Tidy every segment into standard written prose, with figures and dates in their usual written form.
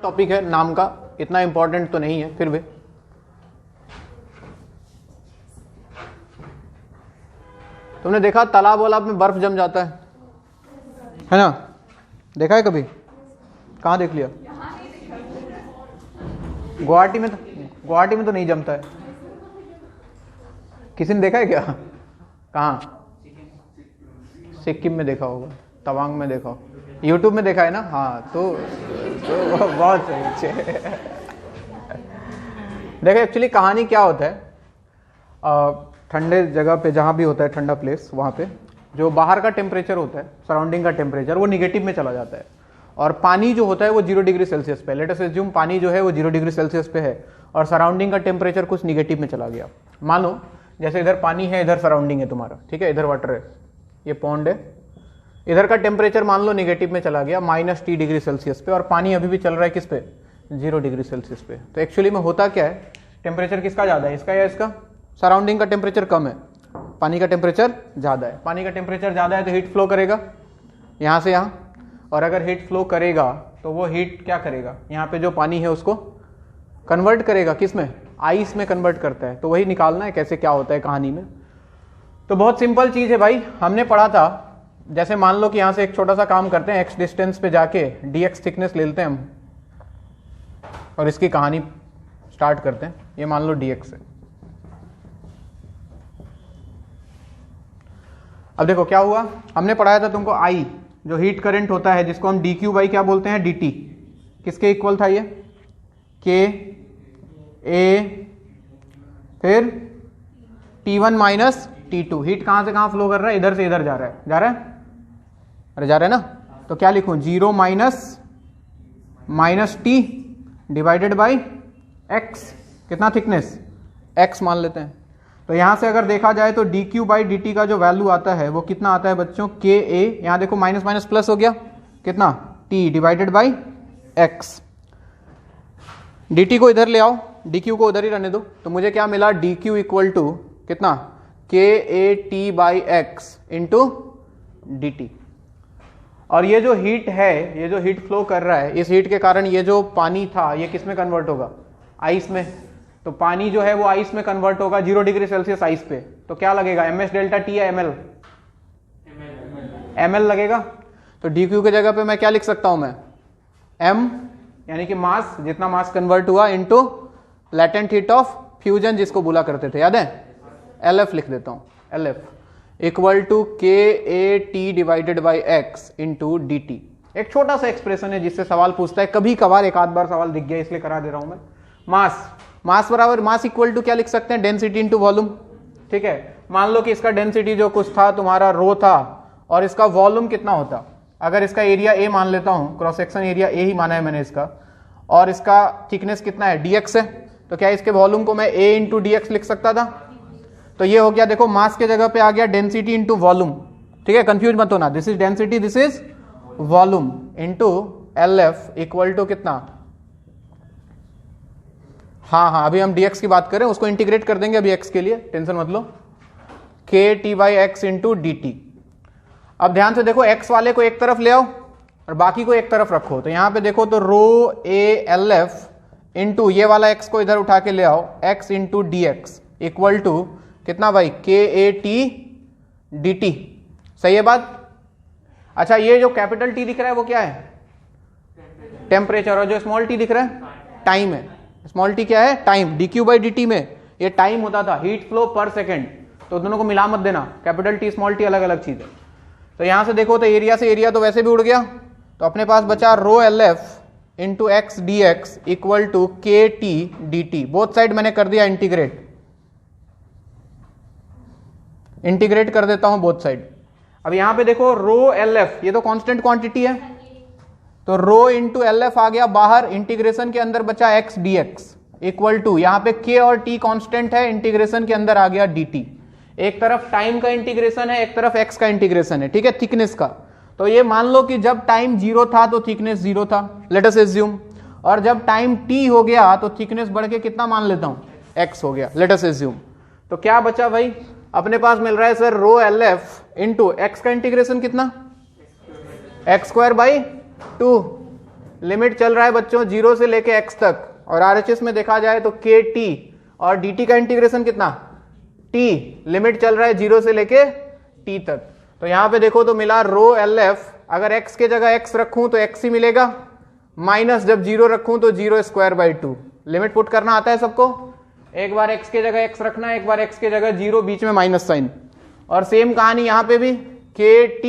Topic है नाम का, इतना इंपॉर्टेंट तो नहीं है फिर भी। तुमने देखा तालाब वालाब में बर्फ जम जाता है ना? देखा है कभी? कहाँ देख लिया? गुवाहाटी में तो नहीं जमता है। किसी ने देखा है क्या? कहाँ? सिक्किम में देखा होगा, तवांग में देखा हो, यूट्यूब में देखा है ना? हाँ तो बहुत सही। देखो एक्चुअली कहानी क्या होता है, ठंडे जगह पे जहाँ भी होता है ठंडा प्लेस, वहाँ पे जो बाहर का टेम्परेचर होता है, सराउंडिंग का टेम्परेचर, वो निगेटिव में चला जाता है और पानी जो होता है वो 0 डिग्री सेल्सियस पे, लेट अस अज्यूम पानी जो है वो 0 डिग्री सेल्सियस पे है और सराउंडिंग का टेम्परेचर कुछ निगेटिव में चला गया। मान लो जैसे इधर पानी है, इधर सराउंडिंग है तुम्हारा, ठीक है, इधर वाटर है, ये पॉन्ड है, इधर का टेम्परेचर मान लो निगेटिव में चला गया -T डिग्री सेल्सियस पे और पानी अभी भी चल रहा है किस पे? 0 डिग्री सेल्सियस पे। तो एक्चुअली में होता क्या है, टेम्परेचर किसका ज़्यादा है, इसका या इसका? सराउंडिंग का टेम्परेचर कम है, पानी का टेम्परेचर ज़्यादा है। पानी का टेम्परेचर ज़्यादा है तो हीट फ्लो करेगा यहाँ से यहाँ, और अगर हीट फ्लो करेगा तो वो हीट क्या करेगा, यहाँ पे जो पानी है उसको कन्वर्ट करेगा, किस में? आइस में कन्वर्ट करता है। तो वही निकालना है कैसे क्या होता है कहानी में। तो बहुत सिंपल चीज़ है भाई, हमने पढ़ा था। जैसे मान लो कि यहाँ से एक छोटा सा काम करते हैं, x डिस्टेंस पे जाके dx थिकनेस ले लेते हैं हम और इसकी कहानी स्टार्ट करते हैं। ये मान लो dx है। अब देखो क्या हुआ, हमने पढ़ाया था तुमको I जो हीट करंट होता है, जिसको हम dq बाई क्या बोलते हैं, dt, किसके इक्वल था ये? k a फिर T1 माइनस T2। हीट कहाँ से कहाँ फ्लो कर रहा है? इधर से इधर जा रहा है, जा रहा है, अरे जा रहा है ना? तो क्या लिखूं, 0 minus T divided by x, कितना थिकनेस? x मान लेते हैं। तो यहां से अगर देखा जाए तो dq बाई dt का जो वैल्यू आता है वो कितना आता है बच्चों? ka, यहां देखो माइनस माइनस प्लस हो गया, कितना? t divided by x। dt को इधर ले आओ, dq को उधर ही रहने दो, तो मुझे क्या मिला? dq इक्वल टू कितना? ka t by x into dt। और ये जो हीट है, ये जो हीट फ्लो कर रहा है, इस हीट के कारण ये जो पानी था ये किस में कन्वर्ट होगा? आइस में। तो पानी जो है वो आइस में कन्वर्ट होगा 0 डिग्री सेल्सियस आइस पे। तो क्या लगेगा, ms डेल्टा t या ml? ml लगेगा। तो dq की जगह पे मैं क्या लिख सकता हूं मैं? m यानी कि मास, जितना मास कन्वर्ट हुआ, into latent heat of fusion जिसको बोला करते थे, याद है? LF लिख देता हूं, LF equal to ka t divided by x into dt। एक छोटा सा एक्सप्रेशन है जिससे सवाल पूछता है, कभी कभार एक आध बार सवाल दिख गया इसलिए करा दे रहा हूं मैं। मास बराबर, मास इक्वल टू क्या लिख सकते हैं? डेंसिटी इंटू वॉल्यूम, ठीक है। मान लो कि इसका डेंसिटी जो कुछ था तुम्हारा रो था और इसका वॉल्यूम कितना होता? अगर इसका एरिया a मान लेता हूं, क्रॉस सेक्शन एरिया a ही माना है मैंने इसका, और इसका थिकनेस कितना है? dx है, तो क्या इसके वॉल्यूम को मैं a इंटू dx लिख सकता था? तो ये हो गया, देखो मास के जगह पे आ गया डेंसिटी इंटू वॉल्यूम, ठीक है, कंफ्यूज मत होना, this is density, this is volume into LF equal to कितना? हाँ, अभी हम dx की बात करें, उसको इंटीग्रेट कर देंगे अभी x के लिए, टेंशन मत लो, k t by x into dt। अब ध्यान से देखो, x वाले को एक तरफ ले आओ और बाकी को एक तरफ रखो। तो यहां पे देखो तो रो a LF इंटू ये वाला x को इधर उठा के ले आओ, x into dx equal to कितना भाई? ka t dt। सही है बात? अच्छा, ये जो कैपिटल T दिख रहा है वो क्या है? टेम्परेचर। और जो स्मॉल t दिख रहा है टाइम है। स्मॉल t क्या है? टाइम। dq बाई dt में ये टाइम होता था, हीट फ्लो पर सेकेंड, तो दोनों को मिला मत देना, कैपिटल T स्मॉल t अलग अलग चीज है। तो यहां से देखो तो एरिया से एरिया तो वैसे भी उड़ गया, तो अपने पास बचा रो LF into x D x equal to k t d t. Both side मैंने कर दिया इंटीग्रेट कर देता हूं बोथ साइड। अब यहां पे देखो रो एल एफ, ये तो कांस्टेंट क्वांटिटी है, तो रो इंटू एल एफ आ गया बाहर, इंटीग्रेशन के अंदर बचा X D x equal to, यहां पे के और टी कांस्टेंट है, इंटीग्रेशन के अंदर आ गया डी टी। एक तरफ टाइम का इंटीग्रेशन है, एक तरफ एक्स का इंटीग्रेशन है, ठीक है, थिकनेस का। तो ये मान लो कि जब टाइम 0 था तो थिकनेस 0 था, लेट अस एज्यूम, और जब टाइम t हो गया तो थिकनेस बढ़ के कितना मान लेता हूं, x हो गया, लेट अस एज्यूम। तो क्या बचा भाई, अपने पास मिल रहा है sir rho L F into x का इंटीग्रेशन कितना, x² बाई 2, लिमिट चल रहा है बच्चों 0 से लेके x तक, और RHS में देखा जाए तो kt और dt का इंटीग्रेशन कितना t, लिमिट चल रहा है 0 से लेके t तक। तो यहां पे देखो तो मिला रो LF, अगर x के जगह x रखूं तो x ही मिलेगा, माइनस जब 0 रखूं तो 0 स्क्वायर बाई 2। लिमिट पुट करना आता है सबको, एक बार x के जगह x रखना, एक बार x के जगह 0, बीच में माइनस साइन। और सेम कहानी यहां पे भी, kt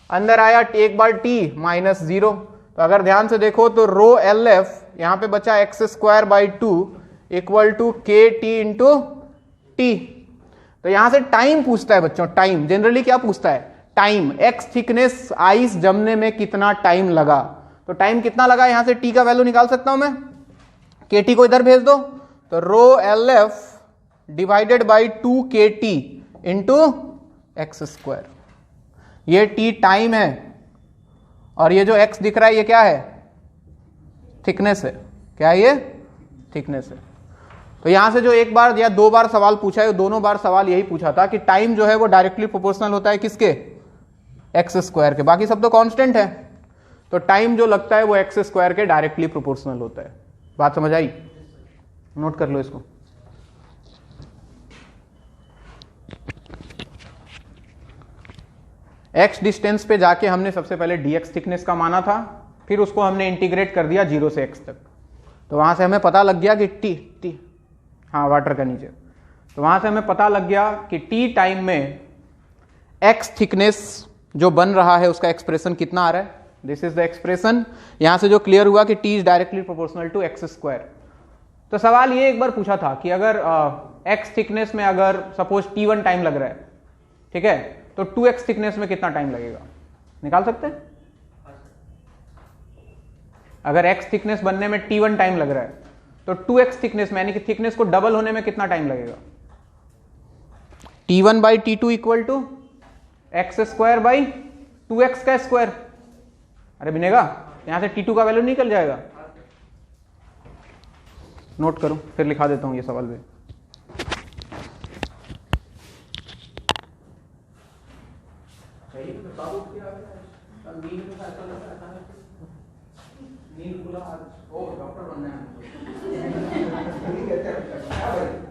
अंदर आया एक बार t माइनस 0। तो अगर ध्यान से देखो तो रो LF यहां पे बचा x square by 2 equal to kt into T. तो यहां से टाइम पूछता है बच्चों, टाइम जनरली क्या पूछता है, टाइम, x थिकनेस आइस जमने में कितना टाइम लगा। तो टाइम कितना लगा, यहां से t का वैल्यू निकाल सकता हूं मैं, kt को इधर भेज दो, तो रो LF divided by 2 kt into x square, ये t टाइम है, और ये जो x दिख रहा है ये क्या है, थिकनेस है। क्या है ये, थिकनेस है। तो यहां से जो एक बार या दो बार सवाल पूछा है, दोनों बार सवाल यही पूछा था कि टाइम जो है वो डायरेक्टली प्रोपोर्शनल होता है किसके, एक्स स्क्वायर के, बाकी सब तो कांस्टेंट है। तो टाइम जो लगता है वो एक्स स्क्वायर के डायरेक्टली प्रोपोर्शनल होता है। बात समझ आई, नोट कर लो इसको। x डिस्टेंस पे जाके हमने सबसे पहले dx थिकनेस का माना था, फिर उसको हमने इंटीग्रेट कर दिया 0 से x तक। तो वहां से हमें पता लग गया कि t हाँ वाटर का नीचे, तो वहां से हमें पता लग गया कि t टाइम में x थिकनेस जो बन रहा है उसका एक्सप्रेशन कितना आ रहा है, दिस इज द एक्सप्रेशन। यहां से जो क्लियर हुआ कि t is directly proportional to X square. तो सवाल ये एक बार पूछा था कि अगर x थिकनेस में अगर सपोज t1 टाइम लग रहा है, ठीक है, तो 2x थिकनेस में कितना टाइम लगेगा, निकाल सकते हैं। अगर x थिकनेस बनने में t1 टाइम लग रहा है तो 2x थिकनेस में, यानी कि थिकनेस को डबल होने में कितना टाइम लगेगा, t1 by t2 equal to X square by 2x का स्क्वायर। अरे बिनेगा, यहां से t2 का वैल्यू निकल जाएगा। नोट करो, फिर लिखा देता हूं ये सवाल भी। डॉक्टर बनना है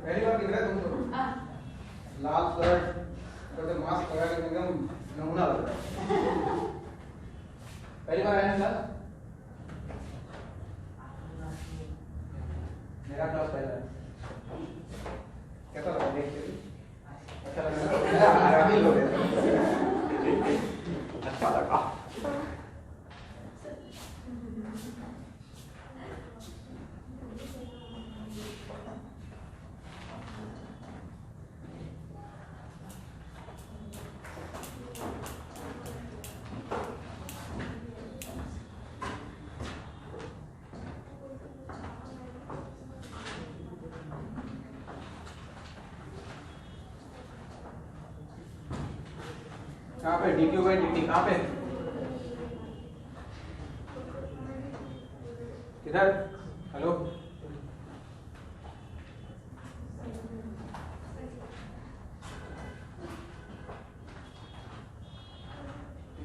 पहली बार दिख रहा है तुमको, लाल शर्ट मास्क लगा के एकदम नमूना लग रहा है। पहली बार आया ना, मेरा क्लास पहला है। कैसा लगा देख के, अच्छा लगा, अच्छा लगा। कहाँ पे dq बाई dt, कहाँ पे, किधर, हेलो,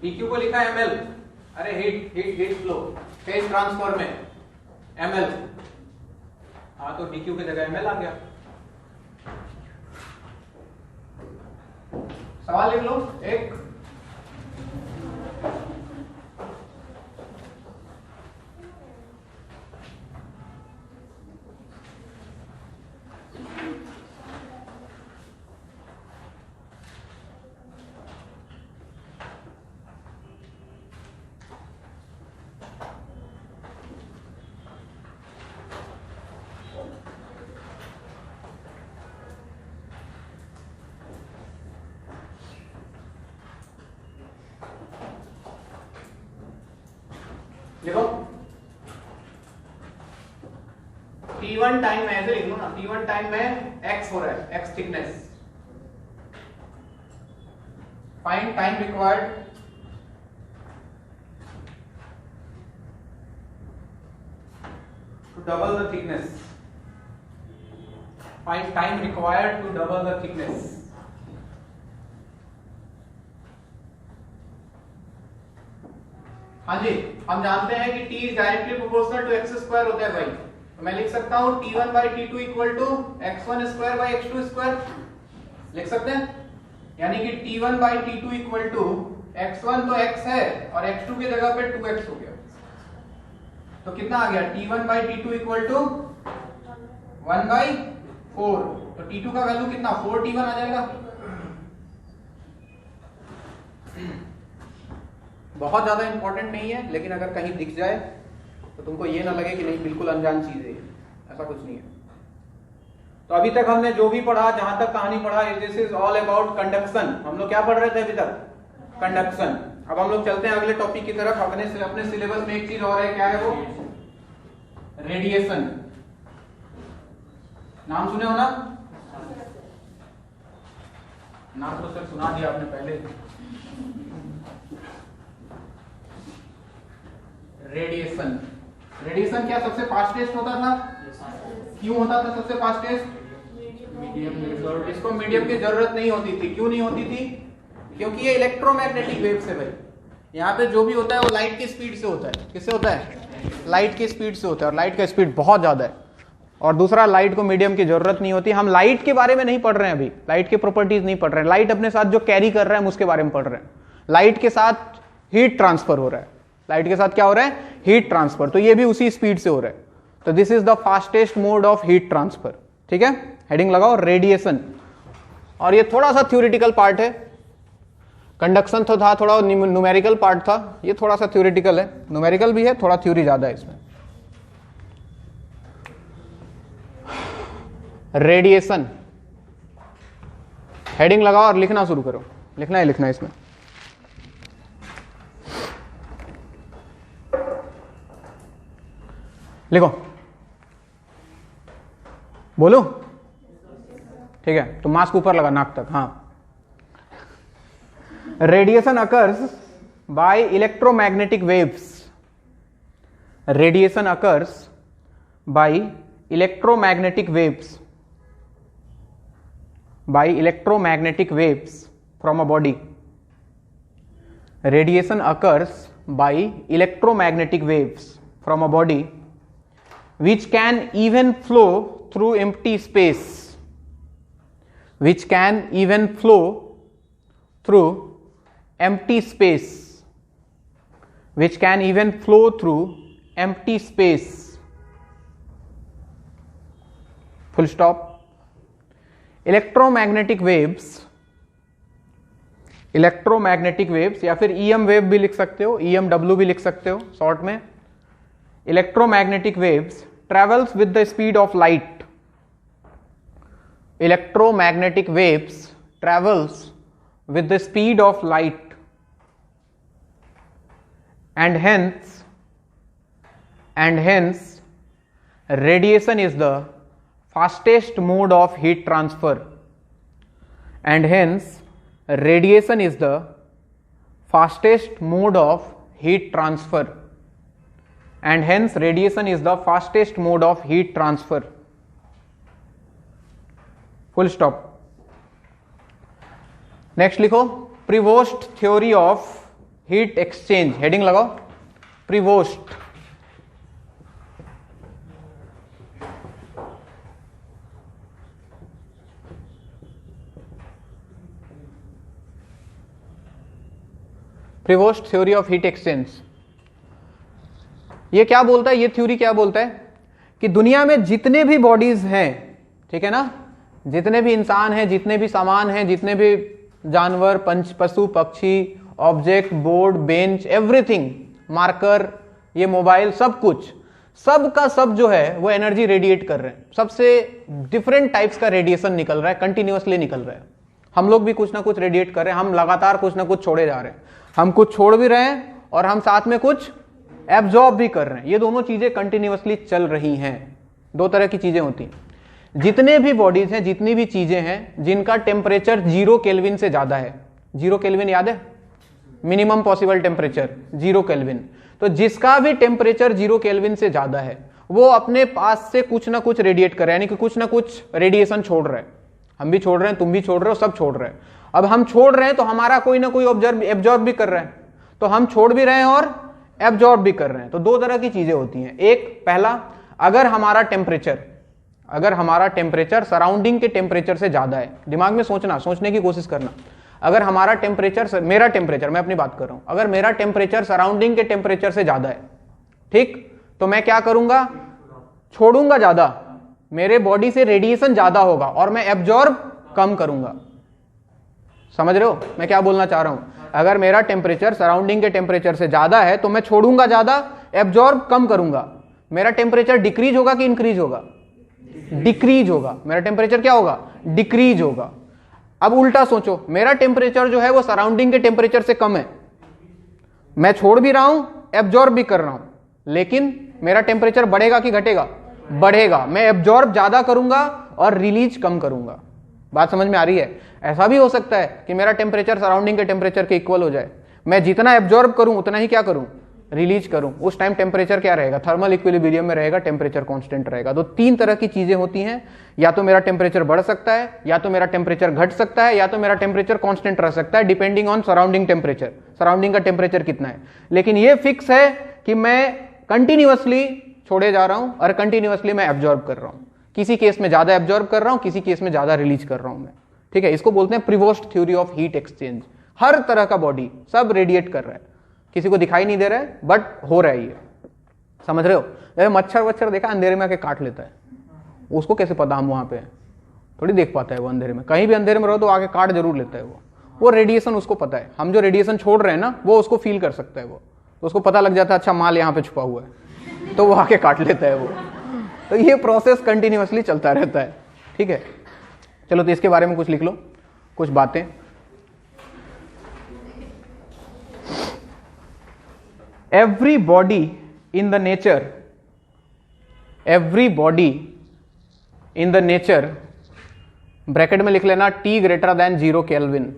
dq को लिखा है ml, अरे हीट फ्लो फेज ट्रांसफर में ml, हाँ तो dq की जगह ml आ गया। सवाल लिख लो एक, देखो t1 टाइम में ऐसे लिख लो ना, t1 टाइम में x हो रहा है, x thickness, find time required to double the thickness, find time required to double the thickness. हाँ जी, हम जानते हैं कि t is directly proportional to X square होता है भाई, तो मैं लिख सकता हूं t1 by t2 equal to x1 square by x2 square, लिख सकते हैं। यानी कि t1 by t2 equal to x1 तो x है और x2 की जगह पे 2x हो गया, तो कितना आ गया t1 by t2 equal to 1 by 4, तो t2 का वैल्यू कितना 4t1 आ जाएगा। बहुत ज्यादा इंपॉर्टेंट नहीं है, लेकिन अगर कहीं दिख जाए तो तुमको ये ना लगे कि नहीं बिल्कुल अनजान चीज है, ऐसा कुछ नहीं है। तो अभी तक हमने जो भी पढ़ा, जहां तक कहानी पढ़ा, this is all about conduction. हम लोग क्या पढ़ रहे थे अभी तक? कंडक्शन। अब हम लोग चलते हैं अगले टॉपिक की तरफ। अपने सिलेबस में एक चीज और है, क्या है वो? रेडिएशन। नाम सुने हो ना? नाम तो सर सुना दिया आपने पहले। रेडिएशन। रेडिएशन क्या सबसे फास्टेस्ट होता था? क्यों होता था सबसे फास्टेस्ट? मीडियम। इसको मीडियम की जरूरत नहीं होती थी। क्यों नहीं होती थी? क्योंकि ये इलेक्ट्रोमैग्नेटिक वेव्स है भाई। यहाँ पे जो भी होता है वो लाइट की स्पीड से होता है। किससे होता है? लाइट की स्पीड से होता है, और लाइट का स्पीड बहुत ज्यादा है। और दूसरा, लाइट को मीडियम की जरूरत नहीं होती। हम लाइट के बारे में नहीं पढ़ रहे हैं अभी, लाइट की प्रॉपर्टीज नहीं पढ़ रहे हैं। लाइट अपने साथ जो कैरी कर रहा है हम उसके बारे में पढ़ रहे हैं। लाइट के साथ हीट ट्रांसफर हो रहा है। लाइट के साथ क्या हो रहा है? Heat transfer. तो ये भी उसी स्पीड से हो रहा है। तो this is the fastest mode of heat transfer. ठीक है, हेडिंग लगाओ रेडिएशन। और ये थोड़ा सा थ्योरेटिकल पार्ट है। कंडक्शन तो था, थोड़ा न्यूमेरिकल पार्ट था, ये थोड़ा सा थ्योरेटिकल है। न्यूमेरिकल भी है, थोड़ा थ्योरी ज्यादा है इसमें। रेडिएशन, हेडिंग लगाओ और लिखना शुरू करो। लिखना है, लिखना है इसमें। लिखो, बोलो। ठीक है, तो मास्क ऊपर लगा, नाक तक। हाँ। Radiation occurs by electromagnetic waves. Radiation occurs by electromagnetic waves, by electromagnetic waves from a body. Radiation occurs by electromagnetic waves from a body which can even flow through empty space, which can even flow through empty space, which can even flow through empty space. Full stop. Electromagnetic waves या फिर EM wave भी लिख सकते हो, EMW भी लिख सकते हो शॉर्ट में। Electromagnetic waves travels with the speed of light. Electromagnetic waves travels with the speed of light and hence radiation is the fastest mode of heat transfer, and hence radiation is the fastest mode of heat transfer, and hence radiation is the fastest mode of heat transfer. Full stop. Next लिखो, Prevost theory of heat exchange. Heading लगाओ, Prevost. Prevost theory of heat exchange. ये क्या बोलता है? ये theory क्या बोलता है कि दुनिया में जितने भी बॉडीज हैं, ठीक है ना, जितने भी इंसान हैं, जितने भी सामान हैं, जितने भी जानवर, पशु पक्षी, object, board, bench, everything, marker, ये मोबाइल, सब कुछ, सब का सब जो है वो एनर्जी रेडिएट कर रहे हैं। सबसे डिफरेंट टाइप्स का रेडिएशन निकल रहा है, कंटिन्यूअसली निकल रहा है। हम लोग भी कुछ ना कुछ रेडिएट कर रहे हैं, हम लगातार कुछ ना कुछ छोड़े जा रहे हैं। हम कुछ छोड़ भी रहे हैं और हम साथ में कुछ एब्जॉर्ब भी कर रहे हैं। ये दोनों चीजें कंटिन्यूअसली चल रही हैं। दो तरह की चीजें होती हैं। जितने भी बॉडीज हैं, जितनी भी चीजें हैं जिनका टेम्परेचर 0 केल्विन से ज्यादा है, 0 केल्विन याद है? Minimum possible temperature 0 kelvin. तो जिसका भी टेम्परेचर 0 केल्विन से ज्यादा है वो अपने पास से कुछ ना कुछ रेडिएट कर रहा है, यानी कि कुछ ना कुछ रेडिएशन छोड़ रहा है। हम भी छोड़ रहे हैं, तुम भी छोड़ रहे हो, सब छोड़ रहे हैं। अब हम छोड़ रहे हैं तो हमारा कोई ना कोई एब्जॉर्ब भी कर रहा है। तो हम छोड़ भी रहे हैं और एब्जॉर्ब भी कर रहे हैं। तो दो तरह की चीजें होती हैं। एक, पहला, अगर हमारा टेम्परेचर सराउंडिंग के टेम्परेचर से ज्यादा है, दिमाग में सोचने की कोशिश करना, अगर हमारा टेम्परेचर, मेरा टेम्परेचर, मैं अपनी बात कर रहा हूं, अगर मेरा टेम्परेचर सराउंडिंग के टेम्परेचर से ज्यादा है, ठीक, तो मैं क्या करूंगा, छोड़ूंगा ज्यादा, मेरे बॉडी से रेडिएशन ज्यादा होगा और मैं एब्जॉर्ब कम करूंगा। समझ रहे हो मैं क्या बोलना चाह रहा हूं? अगर मेरा टेम्परेचर सराउंडिंग के टेम्परेचर से ज्यादा है तो मैं छोड़ूंगा ज्यादा, एब्जॉर्ब कम करूंगा। मेरा टेम्परेचर डिक्रीज होगा कि इंक्रीज होगा? डिक्रीज होगा। मेरा टेम्परेचर क्या होगा? डिक्रीज होगा। अब उल्टा सोचो, मेरा टेम्परेचर जो है वो सराउंडिंग के टेम्परेचर से कम है, मैं छोड़ भी रहा हूं, एब्जॉर्ब भी कर रहा हूं, लेकिन मेरा टेम्परेचर बढ़ेगा कि घटेगा? बढ़ेगा। मैं एब्जॉर्ब ज्यादा करूंगा और रिलीज कम करूंगा। बात समझ में आ रही है? ऐसा भी हो सकता है कि मेरा टेम्परेचर सराउंडिंग के टेम्परेचर के इक्वल हो जाए, मैं जितना एब्जॉर्ब करूं उतना ही क्या करूं? रिलीज करूं। उस टाइम टेम्परेचर क्या रहेगा? थर्मल इक्विलिब्रियम में रहेगा, टेम्परेचर कांस्टेंट रहेगा। तो तीन तरह की चीजें होती हैं, या तो मेरा टेम्परेचर बढ़ सकता है, या तो मेरा टेम्परेचर घट सकता है, या तो मेरा टेम्परेचर कांस्टेंट रह सकता है, depending on surrounding temperature, surrounding का टेम्परेचर कितना है। लेकिन ये फिक्स है कि मैं कंटिन्यूअसली छोड़े जा रहा हूं और कंटिन्यूअसली मैं एब्जॉर्ब कर रहा हूं। किसी केस में ज्यादा एब्जॉर्ब कर रहा हूं, किसी केस में ज्यादा रिलीज कर रहा हूं मैं, ठीक है। इसको बोलते हैं प्रिवोस्ट थ्योरी ऑफ हीट एक्सचेंज। हर तरह का बॉडी सब रेडिएट कर रहा है, किसी को दिखाई नहीं दे रहा है बट हो रहा है ये। समझ रहे हो? जैसे मच्छर वच्छर देखा अंधेरे में आके काट लेता है, उसको कैसे पता हम वहां पे हैं? थोड़ी देख पाता है वो अंधेरे में। कहीं भी अंधेरे में रहो तो आके काट जरूर लेता है वो रेडिएशन उसको पता है। हम जो रेडिएशन छोड़ रहे हैं ना, वो उसको फील कर सकता है, वो तो उसको पता लग जाता है अच्छा माल यहाँ पे छुपा हुआ है, तो वो आके काट लेता है वो। तो ये प्रोसेस कंटिन्यूअसली चलता रहता है, ठीक है। चलो तो इसके बारे में कुछ लिख लो, कुछ बातें। Every body in the nature, every body in the nature, bracket में लिख लेना T greater than 0 kelvin.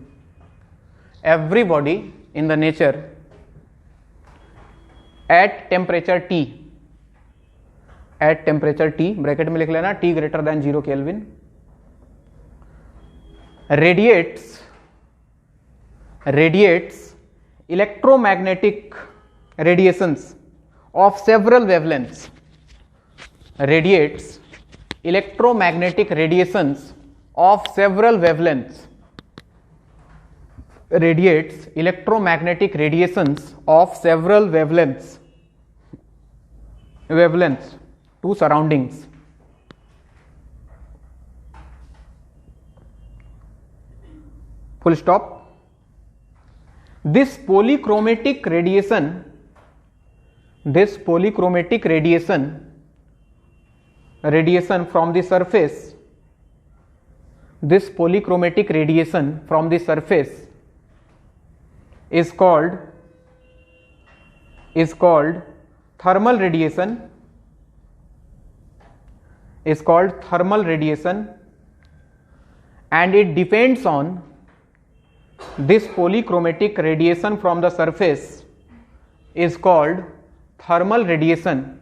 Every body in the nature at temperature T, at temperature T, bracket में लिख लेना T greater than 0 kelvin, radiates electromagnetic radiations of several wavelengths, radiates electromagnetic radiations of several wavelengths, radiates electromagnetic radiations of several wavelengths to surroundings. Full stop. This polychromatic radiation from the surface, this polychromatic radiation from the surface is called thermal radiation, is called thermal radiation, and it depends on this polychromatic radiation from the surface is called thermal radiation,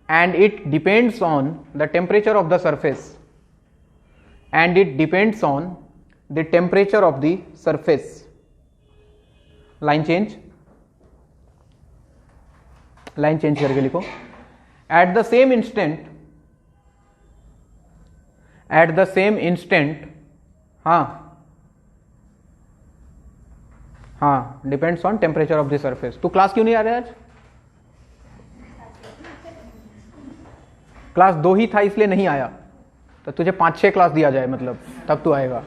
and it depends on the temperature of the surface, and it depends on the temperature of the surface. Line change करके लिखो। At the same instant, हाँ depends on temperature of the surface. तू class क्यों नहीं आ रहा है आज? Class 2 ही था इसलिए नहीं आया, तो तुझे 5-6 क्लास दिया जाए मतलब, तब तू आएगा।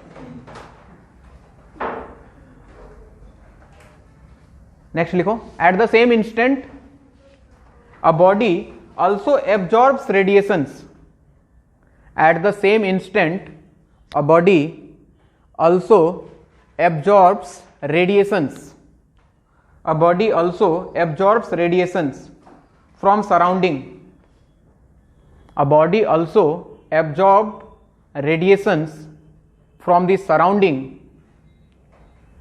नेक्स्ट लिखो। At the same instant a body also absorbs radiations, at the same instant a body also absorbs radiations, a body also absorbs radiations from surrounding, a body also absorbed radiations from the surrounding,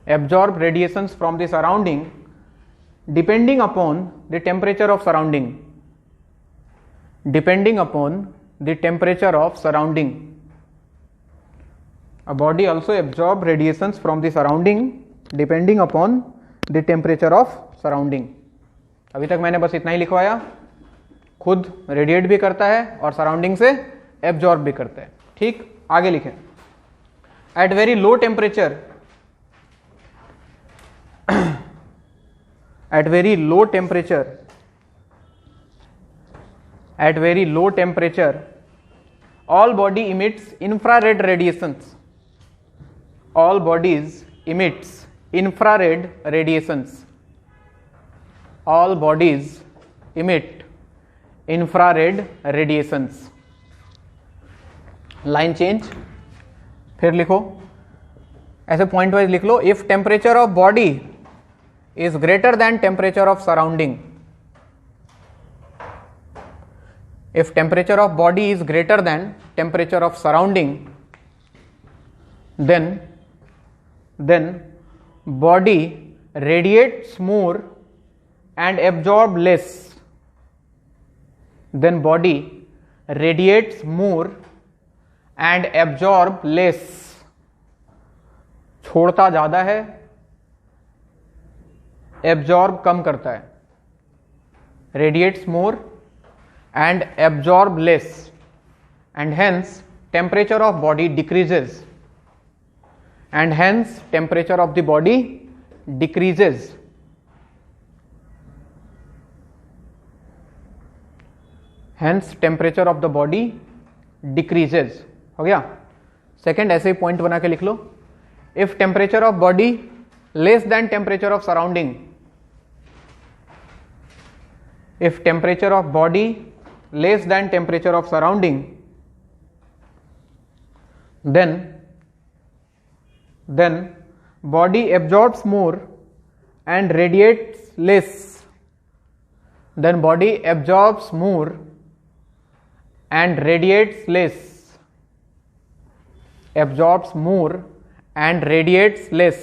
absorb radiations from the surrounding depending upon the temperature of surrounding, depending upon the temperature of surrounding. A body also absorbs radiations from the surrounding depending upon the temperature of surrounding. अभी तक मैंने बस इतना ही लिखवाया, खुद radiate भी करता है और सराउंडिंग से एब्जॉर्ब भी करता है। ठीक, आगे लिखें। At very low temperature, at very low temperature, at very low temperature all body emits infrared radiations, all bodies emits infrared radiations, all bodies emit infrared radiations। Line change, फिर लिखो, ऐसे पॉइंट वाइज लिख लो। If temperature of body is greater than temperature of surrounding, if temperature of body is greater than temperature of surrounding, then body radiates more and absorb less, then body radiates more and absorb less, छोड़ता ज्यादा है, absorb कम करता है। Radiates more and absorb less, and hence temperature of body decreases, and hence temperature of the body decreases. Hence temperature of the body decreases. हो गया। Second, ऐसे ही पॉइंट बना के लिख लो। If temperature of body less than temperature of surrounding, if temperature of body less than temperature of surrounding, then body absorbs more and radiates less, then body absorbs more and radiates less, absorbs more and radiates less,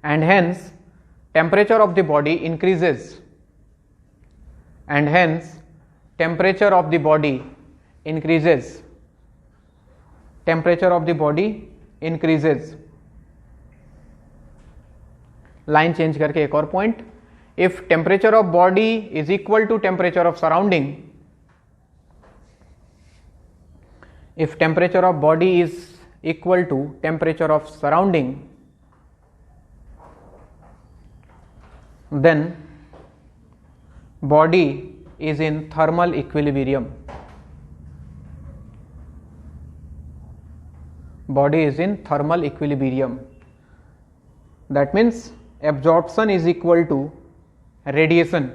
and hence temperature of the body increases, and hence temperature of the body increases, temperature of the body increases। Line change करके एक और पॉइंट। If temperature of body is equal to temperature of surrounding, if temperature of body is equal to temperature of surrounding, then body is in thermal equilibrium, body is in thermal equilibrium, that means absorption is equal to radiation,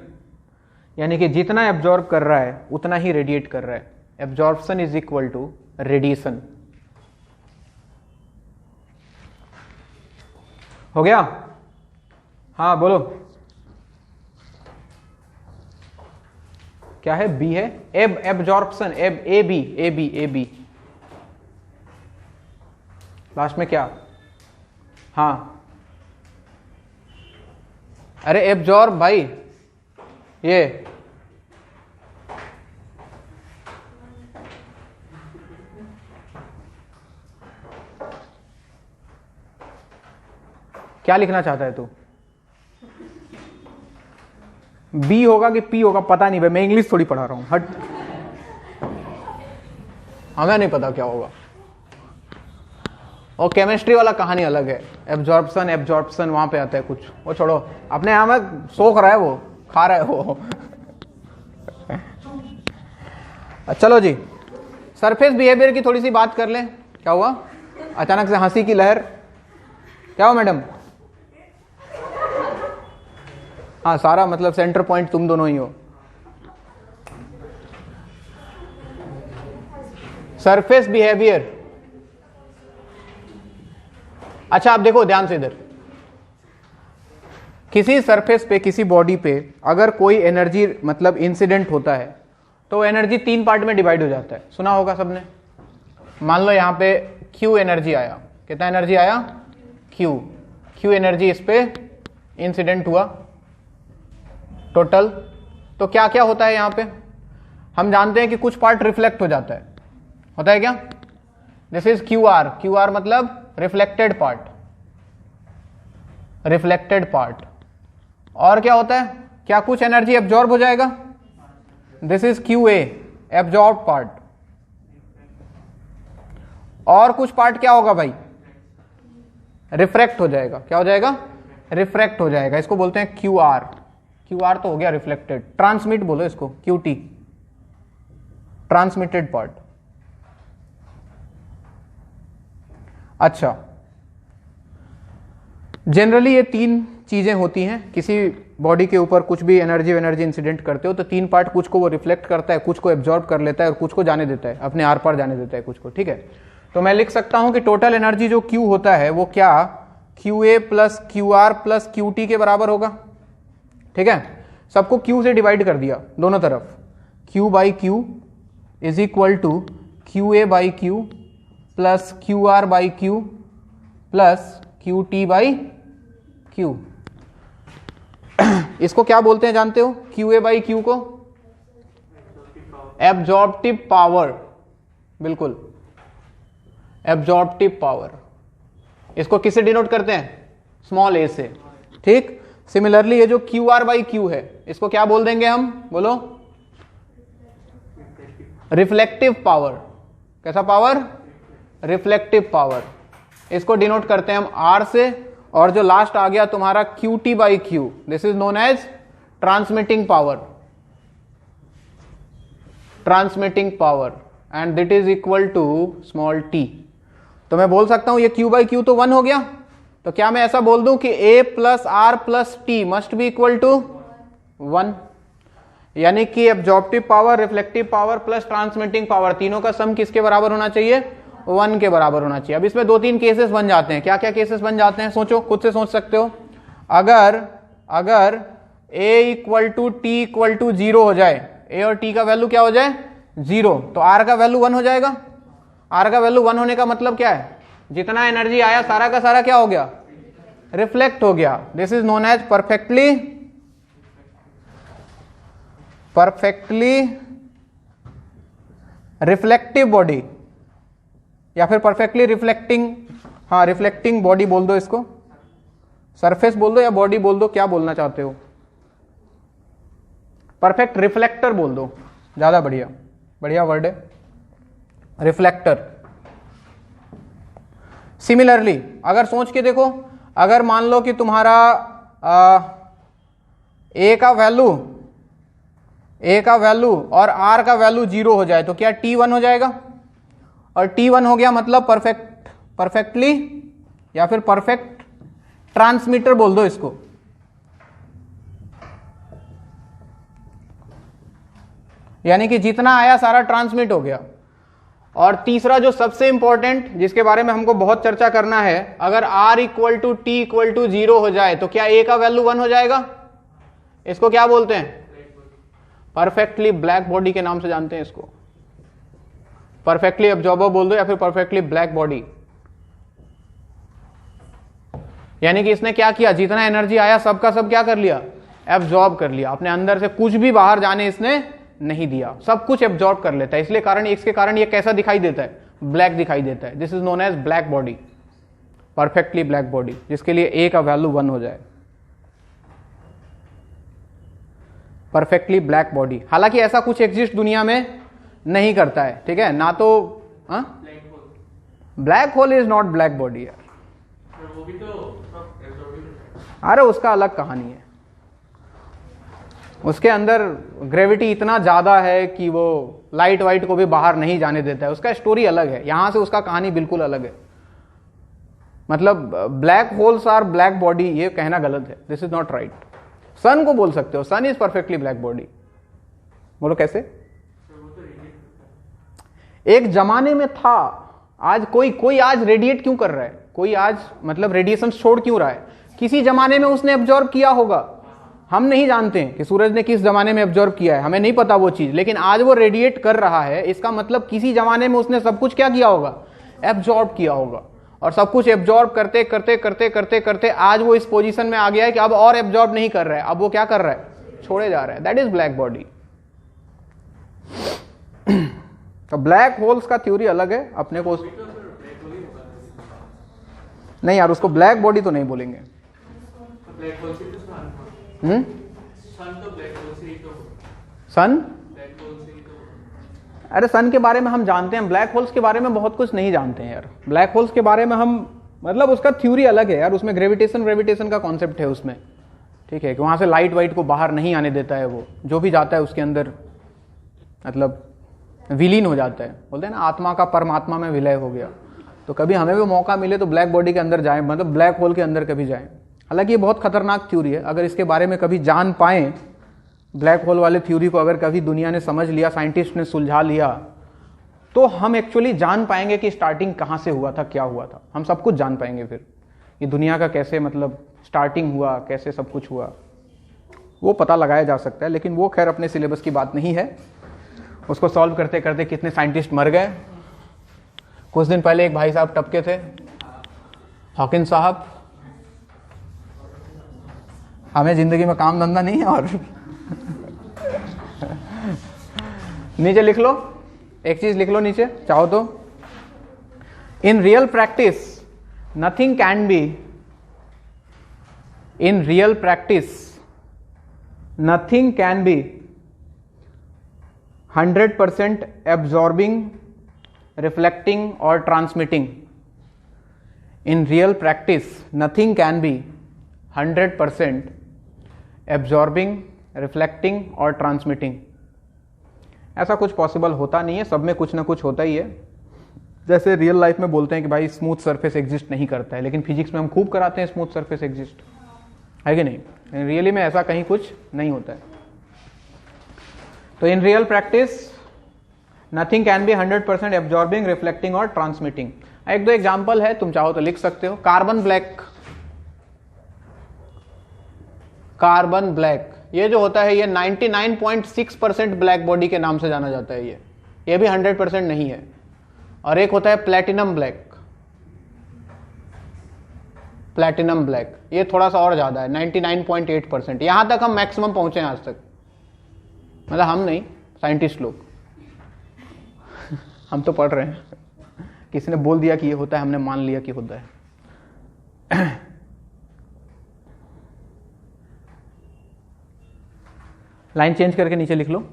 यानी कि जितना absorb कर रहा है उतना ही radiate कर रहा है। Absorption is equal to radiation. हो गया? हाँ बोलो, क्या है? बी है एब्जॉर्प्शन, ए बी लास्ट में क्या? हाँ अरे एब्जॉर्ब भाई, ये क्या लिखना चाहता है तू? बी होगा कि पी होगा पता नहीं भाई, मैं इंग्लिश थोड़ी पढ़ा रहा हूं, हट। हमें नहीं पता क्या होगा। और केमिस्ट्री वाला कहानी अलग है, एब्जॉर्प्शन वहां पे आता है कुछ, वो छोड़ो, अपने यहां में सोख रहा है, वो खा रहा है वो। चलो जी, सरफेस बिहेवियर की थोड़ी सी बात कर लें। क्या हुआ? अचानक से हंसी की लहर, क्या हुआ मैडम? हाँ सारा मतलब सेंटर पॉइंट तुम दोनों ही हो। सरफेस बिहेवियर, अच्छा आप देखो ध्यान से इधर, किसी सरफेस पे, किसी बॉडी पे अगर कोई एनर्जी मतलब इंसिडेंट होता है तो एनर्जी 3 पार्ट में डिवाइड हो जाता है। सुना होगा सबने। मान लो यहां पे क्यू एनर्जी आया, कितना एनर्जी आया? क्यू एनर्जी इस पे इंसिडेंट हुआ टोटल। तो क्या क्या होता है यहां पे? हम जानते हैं कि कुछ पार्ट रिफ्लेक्ट हो जाता है, होता है क्या? दिस इज क्यू आर मतलब रिफ्लेक्टेड पार्ट, और क्या होता है, क्या कुछ एनर्जी एब्जॉर्ब हो जाएगा, this is Q A, absorb part. और कुछ पार्ट क्या होगा भाई, रिफ्रैक्ट हो जाएगा। क्या हो जाएगा, रिफ्रैक्ट हो जाएगा। इसको बोलते हैं क्यू आर। क्यू आर तो हो गया रिफ्लेक्टेड, ट्रांसमिट बोलो इसको, क्यू टी, ट्रांसमिटेड पार्ट। अच्छा, जनरली ये तीन चीजें होती हैं, किसी बॉडी के ऊपर कुछ भी एनर्जी इंसिडेंट करते हो तो तीन पार्ट, कुछ को वो रिफ्लेक्ट करता है, कुछ को एब्जॉर्ब कर लेता है और कुछ को जाने देता है, अपने आर पार जाने देता है कुछ को। ठीक है, तो मैं लिख सकता हूं कि टोटल एनर्जी जो Q होता है वो क्या Q A plus Q are plus Q T के बराबर होगा। ठीक है, सबको Q से डिवाइड कर दिया दोनों तरफ, Q by Q is equal to Q A by Q plus Q R by Q plus Q T by Q. इसको क्या बोलते हैं जानते हो, क्यू ए बाई क्यू को एब्जॉर्प्टिव पावर, बिल्कुल एब्जॉर्प्टिव पावर। इसको किससे डिनोट करते हैं, स्मॉल ए से। ठीक, सिमिलरली ये जो क्यू आर बाई क्यू है इसको क्या बोल देंगे हम, बोलो, रिफ्लेक्टिव पावर। कैसा पावर, रिफ्लेक्टिव पावर। इसको डिनोट करते हैं हम आर से, और जो लास्ट आ गया तुम्हारा Q T by Q, this is known as transmitting power, transmitting power, and that is equal to small T. तो मैं बोल सकता हूं ये क्यू बाई क्यू तो 1 हो गया, तो क्या मैं ऐसा बोल दूं कि a plus r plus t must be equal to 1, यानी कि absorptive power, reflective power plus transmitting power, तीनों का सम किसके बराबर होना चाहिए, 1 के बराबर होना चाहिए। अब इसमें 2-3 केसेस बन जाते हैं। क्या क्या केसेस बन जाते हैं, सोचो, खुद से सोच सकते हो। अगर a equal to T equal to 0 हो जाए, a और t का वैल्यू क्या हो जाए 0, तो r का वैल्यू 1 हो जाएगा। r का वैल्यू 1 होने का मतलब क्या है, जितना एनर्जी आया सारा का सारा क्या हो गया, रिफ्लेक्ट हो गया। This is known as perfectly reflective body, या फिर परफेक्टली रिफ्लेक्टिंग, हाँ रिफ्लेक्टिंग बॉडी बोल दो इसको, सरफेस बोल दो या बॉडी बोल दो, क्या बोलना चाहते हो, परफेक्ट रिफ्लेक्टर बोल दो, ज्यादा बढ़िया, बढ़िया वर्ड है रिफ्लेक्टर। सिमिलरली अगर सोच के देखो, अगर मान लो कि तुम्हारा ए का वैल्यू और आर का वैल्यू 0 हो जाए, तो क्या T1 हो जाएगा, और T1 हो गया मतलब परफेक्टली या फिर परफेक्ट ट्रांसमीटर बोल दो इसको। यानी कि जितना आया सारा ट्रांसमिट हो गया। और तीसरा जो सबसे इंपॉर्टेंट, जिसके बारे में हमको बहुत चर्चा करना है, अगर R equal to T equal to 0 हो जाए तो क्या A का वैल्यू 1 हो जाएगा। इसको क्या बोलते हैं, परफेक्टली ब्लैक बॉडी के नाम से जानते हैं इसको, परफेक्टली एब्जॉर्बर बोल दो या फिर परफेक्टली ब्लैक बॉडी। यानी कि इसने क्या किया, जितना एनर्जी आया सबका सब क्या कर लिया, एब्जॉर्ब कर लिया, अपने अंदर से कुछ भी बाहर जाने इसने नहीं दिया, सब कुछ एब्जॉर्ब कर लेता है। इसलिए इसके कारण ये कैसा दिखाई देता है, ब्लैक दिखाई देता है। This is known as black body, perfectly black body, जिसके लिए ए का वैल्यू 1 हो जाए, परफेक्टली ब्लैक बॉडी। हालांकि ऐसा कुछ एग्जिस्ट दुनिया में नहीं करता है, ठीक है ना। तो black hole is not black body यार, अरे उसका अलग कहानी है, उसके अंदर ग्रेविटी इतना ज्यादा है कि वो लाइट वाइट को भी बाहर नहीं जाने देता है, उसका स्टोरी अलग है, यहां से उसका कहानी बिल्कुल अलग है। मतलब black holes are black body, ये कहना गलत है, this is not right. Sun को बोल सकते हो, sun is perfectly black body. बोलो कैसे, एक जमाने में था, आज कोई आज रेडिएट क्यों कर रहा है, कोई आज मतलब रेडिएशन छोड़ क्यों रहा है, किसी जमाने में उसने एब्जॉर्ब किया होगा, हम नहीं जानते हैं कि सूरज ने किस जमाने में एब्जॉर्ब किया है, हमें नहीं पता वो चीज, लेकिन आज वो रेडिएट कर रहा है, इसका मतलब किसी जमाने में उसने सब कुछ क्या किया होगा, एब्जॉर्ब किया होगा। और सब कुछ एब्जॉर्ब करते करते करते करते करते आज वो इस पोजीशन में आ गया है कि अब और एब्जॉर्ब नहीं कर रहा है, अब वो क्या कर रहा है, छोड़े जा रहा है। That is black body. तो ब्लैक होल्स का थ्योरी अलग है, अपने को नहीं यार, उसको ब्लैक बॉडी तो नहीं बोलेंगे। सन, अरे सन के बारे में हम जानते हैं, ब्लैक होल्स के बारे में बहुत कुछ नहीं जानते हैं यार। ब्लैक होल्स के बारे में हम मतलब उसका थ्योरी अलग है यार, उसमें ग्रेविटेशन का कॉन्सेप्ट है उसमें, ठीक है, कि वहां से लाइट वाइट को बाहर नहीं आने देता है, वो जो भी जाता है उसके अंदर मतलब विलीन हो जाता है, बोलते हैं ना आत्मा का परमात्मा में विलय हो गया। तो कभी हमें भी मौका मिले तो ब्लैक बॉडी के अंदर जाएं, मतलब ब्लैक होल के अंदर कभी जाएं। हालांकि ये बहुत खतरनाक थ्योरी है, अगर इसके बारे में कभी जान पाएं, ब्लैक होल वाले थ्योरी को अगर कभी दुनिया ने समझ लिया, साइंटिस्ट ने सुलझा लिया, तो हम एक्चुअली जान पाएंगे कि स्टार्टिंग कहाँ से हुआ था, क्या हुआ था, हम सब कुछ जान पाएंगे। फिर ये दुनिया का कैसे मतलब स्टार्टिंग हुआ, कैसे सब कुछ हुआ, वो पता लगाया जा सकता है। लेकिन वो खैर अपने सिलेबस की बात नहीं है, उसको सॉल्व करते करते कितने साइंटिस्ट मर गए। कुछ दिन पहले एक भाई साहब टपके थे, हॉकिंस साहब। हमें जिंदगी में काम धंधा नहीं है और नीचे लिख लो, एक चीज लिख लो नीचे चाहो तो, in real practice nothing can be, in real practice nothing can be 100% absorbing, reflecting or transmitting. In real practice, nothing can be 100% absorbing, reflecting और transmitting. ऐसा कुछ पॉसिबल होता नहीं है, सब में कुछ ना कुछ होता ही है। जैसे रियल लाइफ में बोलते हैं कि भाई स्मूथ सरफेस एग्जिस्ट नहीं करता है, लेकिन फिजिक्स में हम खूब कराते हैं स्मूथ सरफेस एग्जिस्ट, है कि नहीं? रियली में ऐसा कहीं कुछ नहीं होता है। तो in real practice nothing can be 100% absorbing, reflecting और ट्रांसमिटिंग। एक दो एग्जांपल है, तुम चाहो तो लिख सकते हो। कार्बन ब्लैक, कार्बन ब्लैक ये जो होता है ये 99.6% ब्लैक बॉडी के नाम से जाना जाता है। ये भी 100% नहीं है। और एक होता है प्लैटिनम ब्लैक, प्लैटिनम ब्लैक ये थोड़ा सा और ज्यादा है, 99.8%। यहां तक हम मैक्सिमम पहुंचे आज तक, मतलब हम नहीं, साइंटिस्ट लोग हम तो पढ़ रहे हैं, किसी ने बोल दिया कि ये होता है, हमने मान लिया कि होता है। लाइन चेंज करके नीचे लिख लो।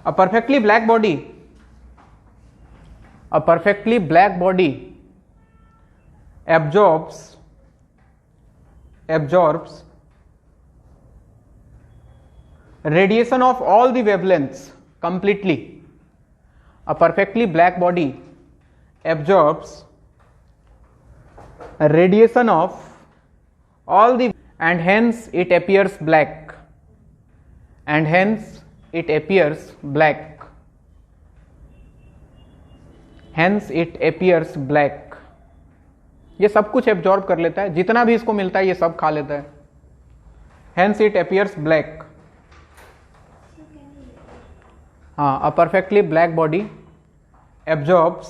A perfectly black body, a perfectly black body absorbs radiation of all the wavelengths completely. A perfectly black body absorbs radiation of all the, and hence it appears black, and hence it appears black, hence it appears black. ये सब कुछ absorb कर लेता है, जितना भी इसको मिलता है ये सब खा लेता है, hence it appears black. हाँ, a perfectly black body absorbs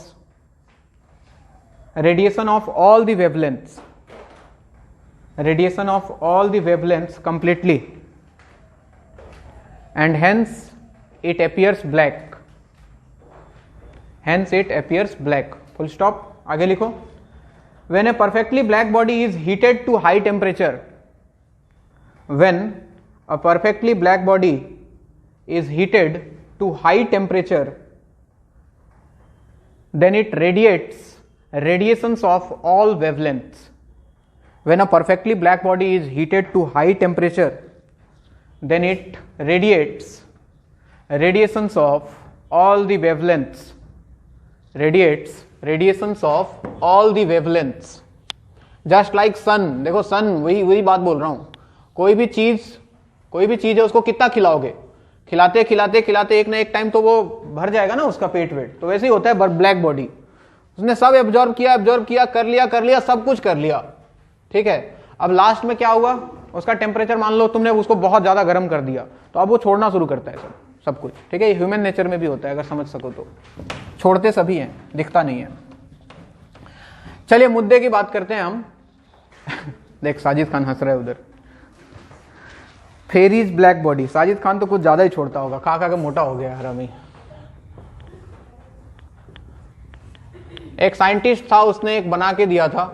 radiation of all the wavelengths, radiation of all the wavelengths completely, and hence it appears black, hence it appears black. Full stop. आगे लिखो। When a perfectly black body is heated to high temperature, when a perfectly black body is heated to high temperature, then it radiates radiations of all wavelengths. When a perfectly black body is heated to high temperature, then it radiates radiations of all the wavelengths, radiates radiations of all the wavelengths, just like sun. देखो sun, वही बात बोल रहा हूं, कोई भी चीज है उसको कितना खिलाओगे, खिलाते खिलाते खिलाते एक ना एक टाइम तो वो भर जाएगा ना उसका पेट वेट। तो वैसे ही होता है ब्लैक बॉडी, उसने सब एब्जॉर्ब किया, कर लिया, सब कुछ कर लिया, ठीक है। अब लास्ट में क्या हुआ, उसका टेम्परेचर मान लो तुमने उसको बहुत ज्यादा गर्म कर दिया, तो अब वो छोड़ना शुरू करता है सब कुछ, ठीक है। ये ह्यूमन नेचर में भी होता है, अगर समझ सको तो। छोड़ते सभी हैं, दिखता नहीं है। चलिए मुद्दे की बात करते हैं हम। देख साजिद खान हंस रहा है उधर। Ferry's black body. Sajid Khan तो कुछ ज्यादा ही छोड़ता होगा, खा खा के मोटा हो गया यार हमें। एक साइंटिस्ट था, उसने एक बना के दिया था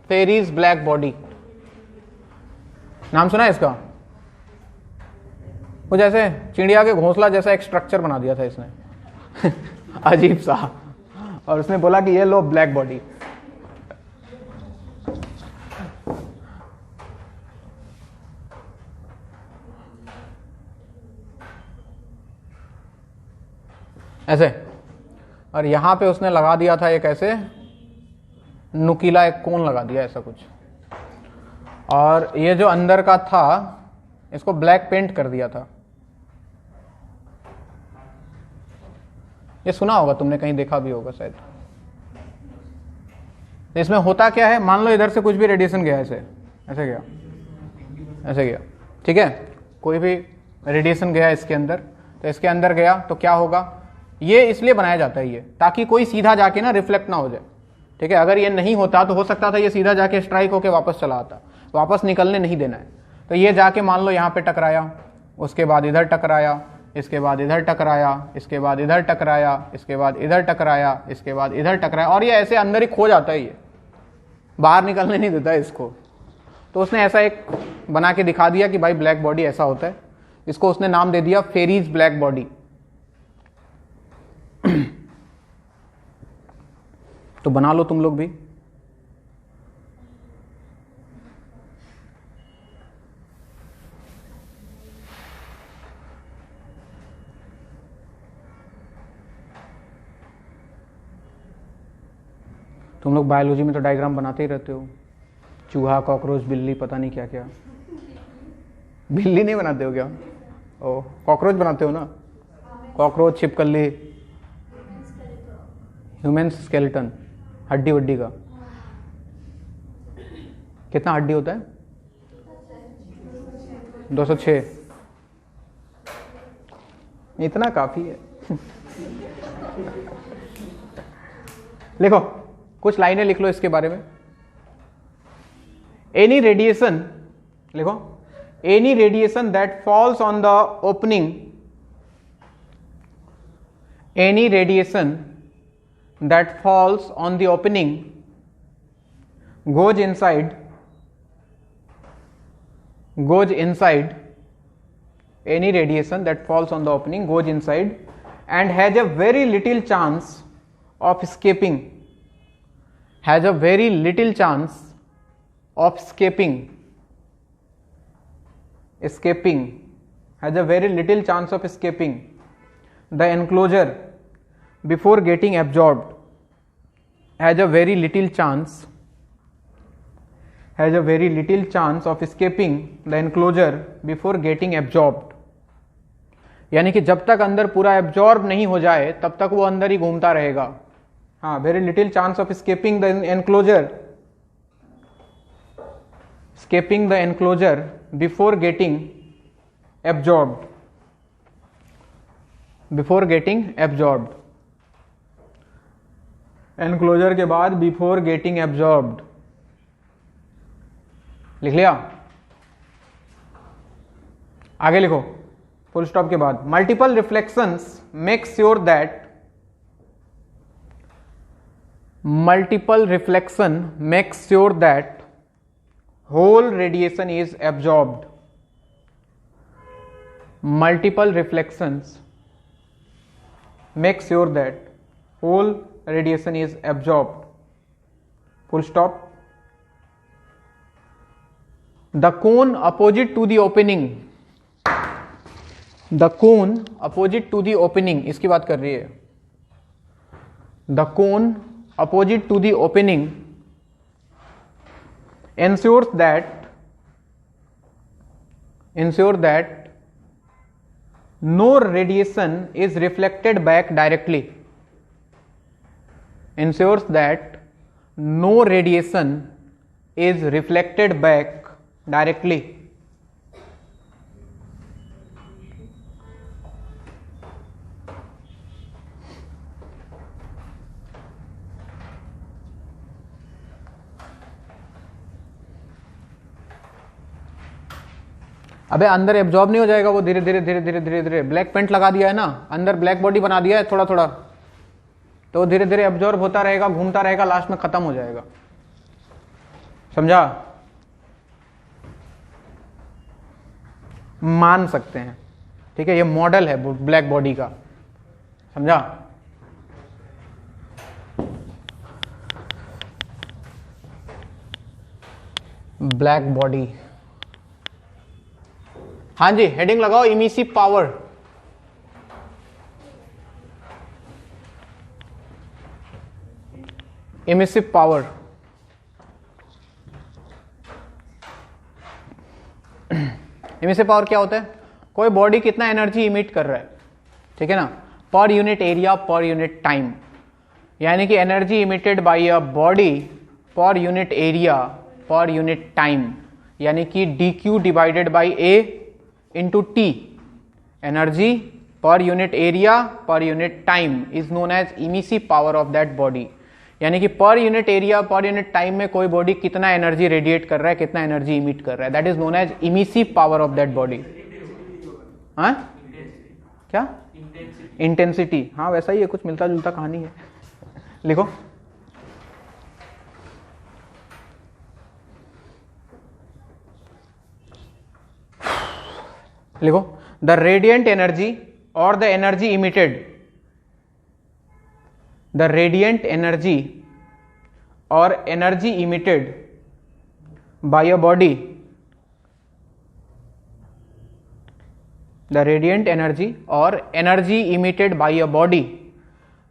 फेरीज ब्लैक बॉडी। नाम सुना है इसका? कुछ ऐसे चिड़िया के घोंसला जैसा एक स्ट्रक्चर बना दिया था इसने अजीब सा, और उसने बोला कि ये लो ब्लैक बॉडी। ऐसे, और यहां पे उसने लगा दिया था एक ऐसे नुकीला एक कोन लगा दिया ऐसा कुछ, और ये जो अंदर का था इसको ब्लैक पेंट कर दिया था। ये सुना होगा तुमने, कहीं देखा भी होगा शायद। तो इसमें होता क्या है, मान लो इधर से कुछ भी रेडिएशन गया, ऐसे ऐसे गया, ऐसे गया, ठीक है, कोई भी रेडिएशन गया इसके अंदर, तो इसके अंदर गया तो क्या होगा, ये इसलिए बनाया जाता है ये, ताकि कोई सीधा जाके ना रिफ्लेक्ट ना हो जाए, ठीक है। अगर ये नहीं होता तो हो सकता था ये सीधा जाके स्ट्राइक होके वापस चला आता, वापस निकलने नहीं देना है। तो ये जाके मान लो यहाँ पे टकराया, उसके बाद इधर टकराया, इसके बाद इधर टकराया, इसके बाद इधर टकराया, इसके बाद इधर टकराया, इसके बाद इधर टकराया, और ये ऐसे अंदर ही खो जाता है, ये बाहर निकलने नहीं देता है इसको। तो उसने ऐसा एक बना के दिखा दिया कि भाई ब्लैक बॉडी ऐसा होता है। इसको उसने नाम दे दिया फेरीज ब्लैक बॉडी। तो बना लो तुम लोग भी। तुम लोग बायोलॉजी में तो डायग्राम बनाते ही रहते हो, चूहा, कॉकरोच, बिल्ली, पता नहीं क्या क्या। बिल्ली नहीं बनाते हो क्या? ओ, कॉकरोच बनाते हो ना, कॉकरोच, छिपकली, ह्यूमन स्केलेटन, हड्डी वड्डी का। कितना हड्डी होता है? 206। इतना काफी है। लिखो, कुछ लाइनें लिख लो इसके बारे में। एनी रेडिएशन, लिखो, any radiation that falls on the opening, any radiation that falls on the opening goes inside any radiation that falls on the opening goes inside and has a very little chance of escaping, has a very little chance of escaping, has a very little chance of escaping the enclosure before getting absorbed, has a very little chance of escaping the enclosure before getting absorbed। यानी कि जब तक अंदर पूरा absorb नहीं हो जाए तब तक वो अंदर ही घूमता रहेगा। हाँ, very little chance of escaping the enclosure before getting absorbed, enclosure के बाद बिफोर गेटिंग एब्जॉर्ब्ड। लिख लिया? आगे लिखो, फुल स्टॉप के बाद multiple reflections make sure that, multiple reflection make sure that whole radiation is absorbed. Multiple reflections make sure that whole radiation is absorbed, full stop। The cone opposite to the opening, the cone opposite to the opening, इसकी बात कर रही है। The cone opposite to the opening ensures that no radiation is reflected back directly, ensures that no radiation is reflected back directly। अबे अंदर absorb नहीं हो जाएगा वो, धीरे धीरे धीरे धीरे धीरे धीरे। ब्लैक पेंट लगा दिया है ना, अंदर ब्लैक बॉडी बना दिया है थोड़ा थोड़ा, तो धीरे धीरे एब्जॉर्ब होता रहेगा, घूमता रहेगा, लास्ट में खत्म हो जाएगा। समझा? मान सकते हैं, ठीक है, ये मॉडल है ब्लैक बॉडी का। समझा? Black body. हाँ जी, हेडिंग लगाओ emissive power. Emissive power, emissive power क्या होता है? कोई बॉडी कितना एनर्जी इमिट कर रहा है, ठीक है ना, per unit area per unit time. यानी कि energy emitted by a body per unit area per unit time, यानी कि dq divided by a into T. Energy per unit area per unit time is known as emissive power of that body. यानी कि per unit area per unit time में कोई body कितना energy radiate कर रहा है, कितना एनर्जी इमिट कर रहा है, that is known as emissive power of that body. हाँ क्या? इंटेंसिटी। हाँ वैसा ही है, कुछ मिलता जुलता कहानी है। लिखो लिखो द रेडियंट एनर्जी और the energy emitted, the radiant energy और energy emitted by a body, the radiant energy और energy emitted by a body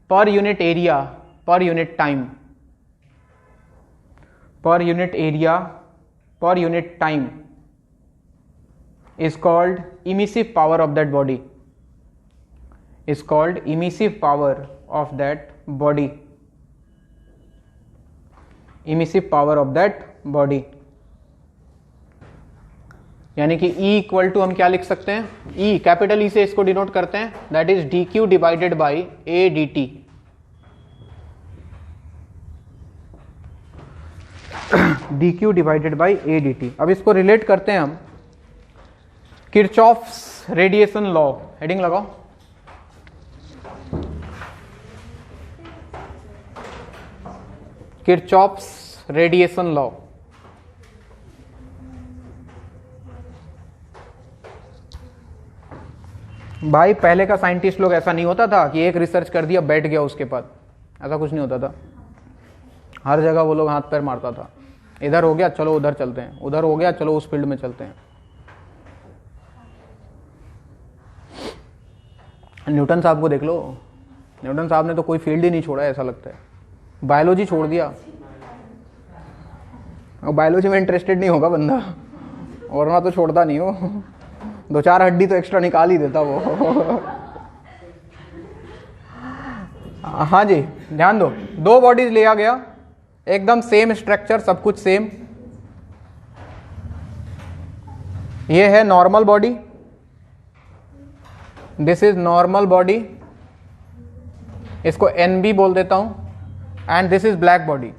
per unit area per unit time, per unit area per unit time is called emissive power of that body, is called emissive power of that body, emissive power of that body। यानी कि E equal to हम क्या लिख सकते हैं? E capital E से इसको denote करते हैं, that is dq divided by a dt। dq divided by a dt। अब इसको रिलेट करते हैं हम किरचॉफ्स रेडिएशन लॉ। हेडिंग लगाओ किरचॉफ्स रेडिएशन लॉ। भाई पहले का साइंटिस्ट लोग ऐसा नहीं होता था कि एक रिसर्च कर दिया बैठ गया उसके बाद, ऐसा कुछ नहीं होता था। हर जगह वो लोग हाथ पैर मारता था, इधर हो गया चलो उधर चलते हैं, उधर हो गया चलो उस फील्ड में चलते हैं। न्यूटन साहब को देख लो, न्यूटन साहब ने तो कोई फील्ड ही नहीं छोड़ा, ऐसा लगता है बायोलॉजी छोड़ दिया। और बायोलॉजी में इंटरेस्टेड नहीं होगा बंदा, वरना तो छोड़ता नहीं हो, 2-4 हड्डी तो एक्स्ट्रा निकाल ही देता वो। हाँ जी ध्यान दो, 2 बॉडीज लिया गया, एकदम सेम स्ट्रक्चर, सब कुछ सेम। ये है normal body, this is normal body, इसको NB बोल देता हूं, and this is black body,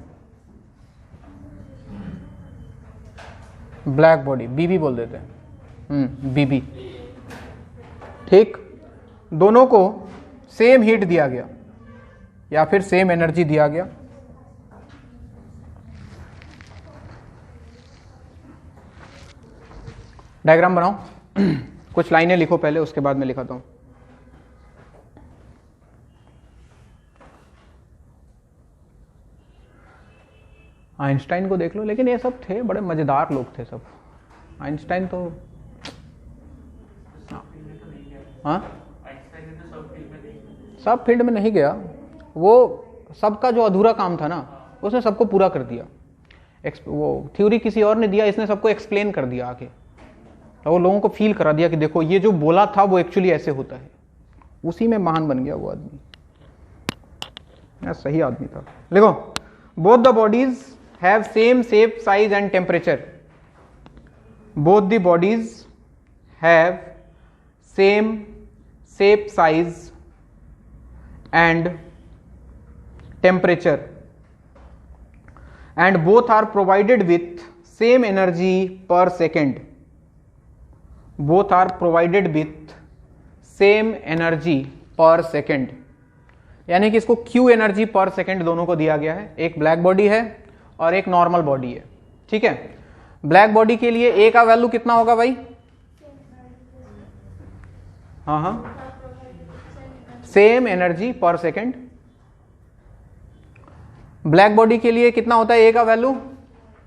black body BB बोल देते हैं, BB। ठीक, दोनों को सेम हीट दिया गया या फिर सेम एनर्जी दिया गया। डायग्राम बनाओ, कुछ लाइनें लिखो पहले, उसके बाद मैं लिखाता हूं। आइंस्टाइन को देख लो, लेकिन ये सब थे बड़े मजेदार लोग थे सब। आइंस्टाइन तो हाँ सब फील्ड में नहीं गया, वो सबका जो अधूरा काम था ना उसने सबको पूरा कर दिया। वो थ्योरी किसी और ने दिया, इसने सबको एक्सप्लेन कर दिया आके, तो वो लोगों को फील करा दिया कि देखो ये जो बोला था वो एक्चुअली ऐसे होता है। उसी में महान बन गया वो आदमी, सही आदमी था। देखो, both the bodies have same shape, size and temperature. Both the bodies have same shape, size and temperature, and both are provided with same energy per second, both are provided with same energy per second, यानी कि इसको Q energy per second दोनों को दिया गया है। एक black body है और एक नॉर्मल बॉडी है, ठीक है। ब्लैक बॉडी के लिए A का वैल्यू कितना होगा भाई? हाँ, same energy per second. Black body के लिए कितना होता है? A का वैल्यू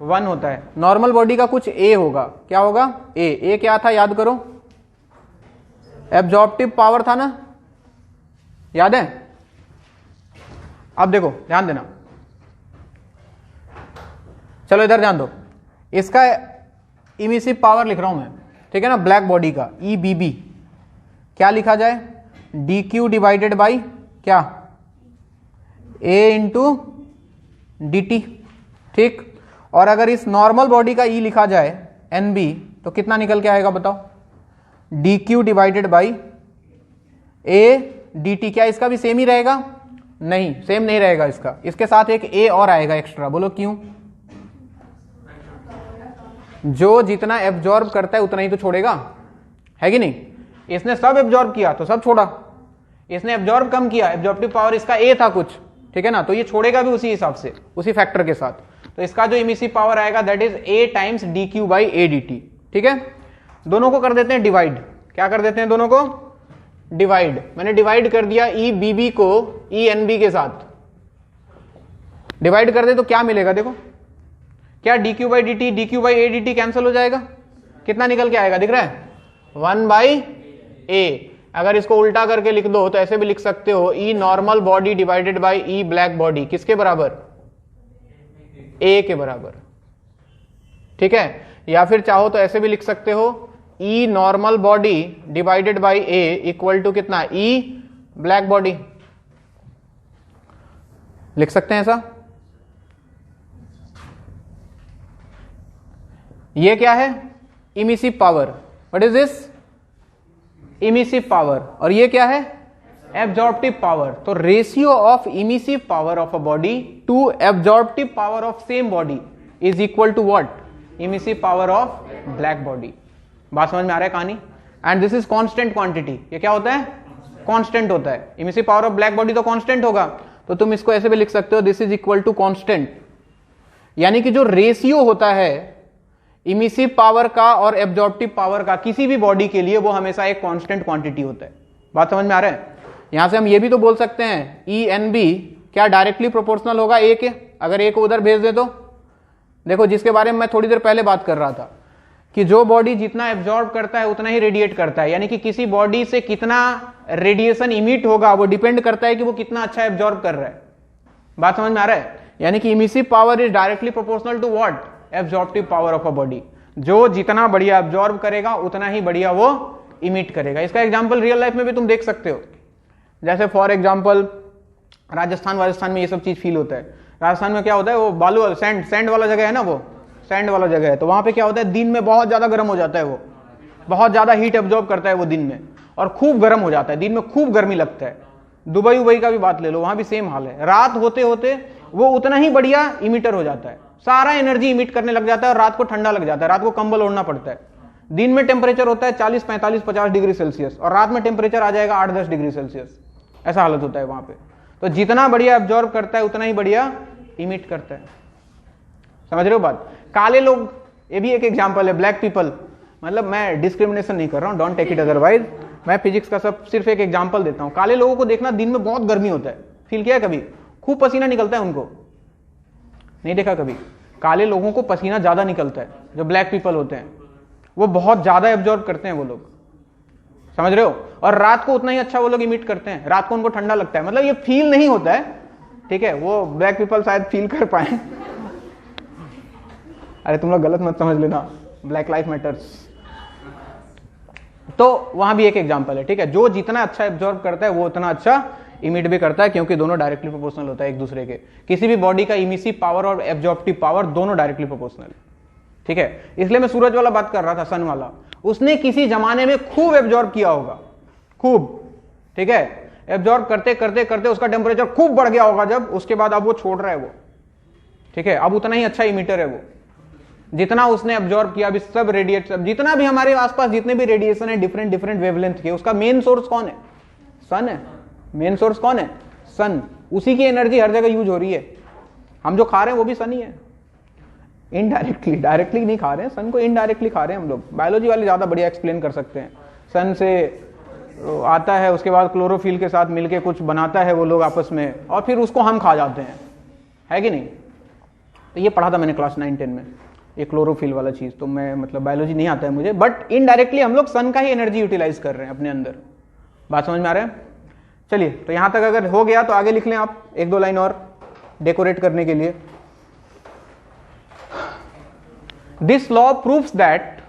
1 होता है। नॉर्मल बॉडी का कुछ A होगा, क्या होगा? A क्या था याद करो? एब्जॉर्प्टिव पावर था ना, याद है? अब देखो ध्यान देना, चलो इधर ध्यान दो, इसका इमिसिव पावर लिख रहा हूं मैं, ठीक है ना, ब्लैक बॉडी का EBB क्या लिखा जाए? DQ डिवाइडेड बाई क्या? A इंटू DT, ठीक। और अगर इस नॉर्मल बॉडी का E लिखा जाए NB तो कितना निकल के आएगा बताओ? DQ divided by A DT। क्या इसका भी सेम ही रहेगा? नहीं, सेम नहीं रहेगा इसका, इसके साथ एक A और आएगा एक्स्ट्रा। बोलो क्यों? जो जितना एब्जॉर्ब करता है उतना ही तो छोड़ेगा, है कि नहीं? इसने सब एब्जॉर्ब किया तो सब छोड़ा, इसने एब्जॉर्ब कम किया, एब्जॉर्प्टिव पावर इसका A था कुछ, ठीक है ना, तो ये छोड़ेगा भी उसी हिसाब से, उसी फैक्टर के साथ। तो इसका जो इमिसिव पावर आएगा that is A times DQ by ADT, ठीक है। दोनों को कर देते हैं डिवाइड। क्या कर देते हैं? दोनों को डिवाइड। मैंने डिवाइड कर दिया EBB को ENB के साथ, डिवाइड कर दे तो क्या मिलेगा? देखो क्या DQ by DT, DQ by ADT cancel हो जाएगा, कितना निकल के आएगा? दिख रहा है? 1 बाई A। अगर इसको उल्टा करके लिख दो तो ऐसे भी लिख सकते हो, E normal body divided by E black body, किसके बराबर? A के बराबर, ठीक है। या फिर चाहो तो ऐसे भी लिख सकते हो, E normal body divided by A equal to कितना? E ब्लैक बॉडी, लिख सकते हैं ऐसा। ये क्या है? Emissive power. What is this? Emissive power. और ये क्या है? Absorptive power. तो ratio of emissive power of a body to absorptive power of same body is equal to what? Emissive power of black body. बात समझ में आ रहा है कहानी? And this is constant quantity. ये क्या होता है? कांस्टेंट होता है। Emissive power of black body तो कांस्टेंट होगा, तो तुम इसको ऐसे भी लिख सकते हो, this is equal to constant. यानी कि जो रेशियो होता है इमिसिव पावर का और एब्जॉर्प्टिव पावर का किसी भी बॉडी के लिए, वो हमेशा एक कांस्टेंट क्वांटिटी होता है। बात समझ में आ रहा है? यहां से हम ये भी तो बोल सकते हैं ENB क्या डायरेक्टली प्रोपोर्शनल होगा A के? अगर A को उधर भेज दे तो देखो, जिसके बारे में मैं थोड़ी देर पहले बात कर रहा था कि जो बॉडी जितना एब्जॉर्ब करता है उतना ही रेडिएट करता है, यानी कि किसी बॉडी से कितना रेडिएशन इमिट होगा वो डिपेंड करता है कि वो कितना अच्छा एब्जॉर्ब कर रहा है। बात समझ में आ रहा है? यानी कि emissive power is directly proportional to what? Absorptive power of a body. जो जितना बढ़िया एब्जॉर्ब करेगा उतना ही बढ़िया वो इमिट करेगा। इसका एग्जांपल रियल लाइफ में भी तुम देख सकते हो। जैसे फॉर एग्जांपल राजस्थान में ये सब चीज फील होता है। राजस्थान में क्या होता है, वो बालू सैंड वाला जगह है ना, वो सैंड वाला जगह है, तो वहां पे क्या होता है, दिन में बहुत ज्यादा गर्म हो जाता है, वो बहुत ज्यादा हीट एब्जॉर्ब करता है वो दिन में, और खूब गर्म हो जाता है, दिन में खूब गर्मी लगता है। दुबई का भी बात ले लो, वहां भी सेम हाल है। रात होते होते वो उतना ही बढ़िया इमिटर हो जाता है, सारा एनर्जी इमिट करने लग जाता है, और रात को ठंडा लग जाता है, रात को कंबल ओढ़ना पड़ता है। दिन में टेम्परेचर होता है 40, 45, 50 डिग्री सेल्सियस, और रात में टेम्परेचर आ जाएगा 8-10 डिग्री सेल्सियस। ऐसा हालत होता है वहां पे। तो जितना बढ़िया एब्जॉर्ब करता है उतना ही बढ़िया इमिट करता है। समझ रहे हो बात? काले लोग, ये भी एक एग्जांपल है, ब्लैक पीपल, मतलब मैं डिस्क्रिमिनेशन नहीं कर रहा हूं, डोंट टेक इट अदरवाइज, मैं फिजिक्स का सब सिर्फ एक एग्जांपल देता हूं। काले लोगों को देखना, दिन में बहुत गर्मी होता है, फील किया है कभी? खूब पसीना निकलता है उनको, नहीं देखा कभी? काले लोगों को पसीना ज्यादा निकलता है, जो ब्लैक पीपल होते हैं वो बहुत ज्यादा एब्जॉर्ब करते हैं वो लोग, समझ रहे हो? और रात को उतना ही अच्छा वो लोग इमिट करते हैं, रात को उनको ठंडा लगता है, मतलब ये फील नहीं होता है, ठीक है? वो ब्लैक पीपल शायद फील कर पाए। अरे तुम लोग गलत मत समझ लेना, ब्लैक लाइफ मैटर्स। तो वहां भी एक एग्जांपल है, ठीक है? जो जितना अच्छा एब्जॉर्ब करता है वो उतना अच्छा इमिट भी करता है, क्योंकि दोनों डायरेक्टली प्रोपोर्शनल होता है एक दूसरे के। किसी भी बॉडी का इमिसिव पावर और एब्जॉर्प्टिव पावर दोनों डायरेक्टली प्रोपोर्शनल, ठीक है? इसलिए मैं सूरज वाला बात कर रहा था, सन वाला, उसने किसी जमाने में खूब एब्जॉर्ब किया होगा, खूब, ठीक है? एब्जॉर्ब करते करते करते उसका टेम्परेचर खूब बढ़ गया होगा जब, उसके बाद अब वो छोड़ रहा है वो, ठीक है? अब उतना ही अच्छा इमिटर है वो, जितना उसने अब्जॉर्ब किया, अभी सब रेडिएट, जितना भी हमारे आसपास जितने भी रेडिएशन है डिफरेंट डिफरेंट वेवलेंथ के, उसका मेन सोर्स कौन है? सन है। मेन सोर्स कौन है? सन। उसी की एनर्जी हर जगह यूज हो रही है। हम जो खा रहे हैं वो भी सन ही है, इनडायरेक्टली, डायरेक्टली नहीं खा रहे हैं, सन को इनडायरेक्टली खा रहे हैं हम लोग। बायोलॉजी वाले ज्यादा बढ़िया एक्सप्लेन कर सकते हैं। सन से आता है, उसके बाद क्लोरोफिल के साथ मिलके कुछ बनाता है वो लोग आपस में, और फिर उसको हम खा जाते हैं, है कि नहीं? तो ये पढ़ा था मैंने क्लास 9-10 में, ये क्लोरोफिल वाला चीज। तो मैं मतलब बायोलॉजी नहीं आता है मुझे, बट इनडायरेक्टली हम लोग सन का ही एनर्जी यूटिलाइज कर रहे हैं अपने अंदर। बात समझ में आ रहा है? चलिए, तो यहां तक अगर हो गया तो आगे लिख लें आप 1-2 लाइन और डेकोरेट करने के लिए। This law proves that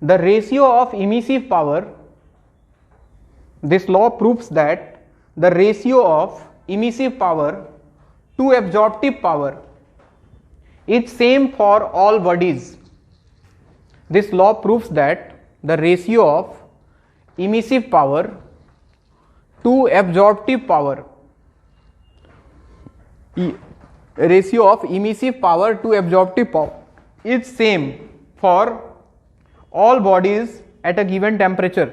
the ratio of emissive power to absorptive power is same for all bodies. This law proves that the ratio of emissive power to absorptive power is same for all bodies at a given temperature.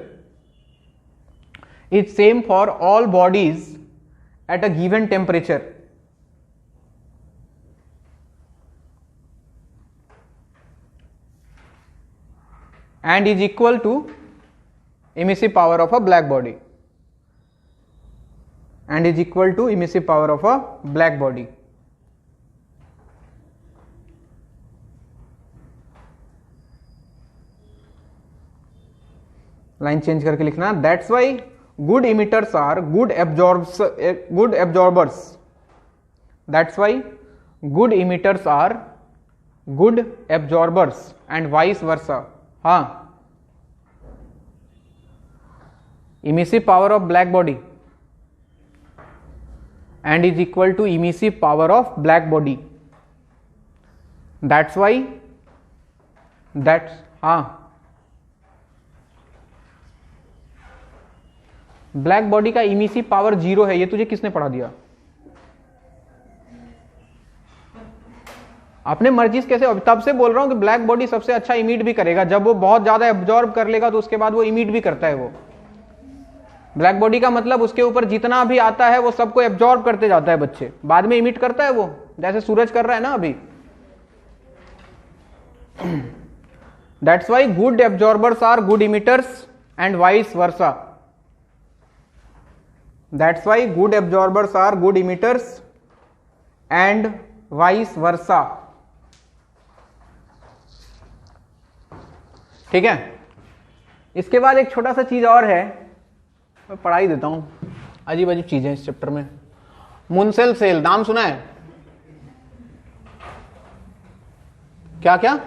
It's same for all bodies at a given temperature. And is equal to emissive power of a black body. And is equal to emissive power of a black body. Line change करके लिखना, that's why good emitters are good absorbers. That's why good emitters are good absorbers and vice versa. हाँ, emissive power of black body and is equal to emissive power of black body. That's why हाँ, black body का emissive power 0 है। ये तुझे किसने पढ़ा दिया? अपने मर्जी से कैसे? तब से बोल रहा हूं कि ब्लैक बॉडी सबसे अच्छा इमिट भी करेगा। जब वो बहुत ज्यादा एब्जॉर्ब कर लेगा तो उसके बाद वो इमिट भी करता है। वो ब्लैक बॉडी का मतलब उसके ऊपर जितना भी आता है वो सबको एब्जॉर्ब करते जाता है बच्चे, बाद में इमिट करता है वो, जैसे सूरज कर रहा है ना अभी। That's why good absorbers are good emitters and vice versa. That's why good absorbers are good emitters and vice versa. ठीक है? इसके बाद एक छोटा सा चीज और है, मैं पढ़ा ही देता हूं, अजीब अजीब चीजें इस चैप्टर में। मुनसेल सेल नाम सुना है? क्या क्या?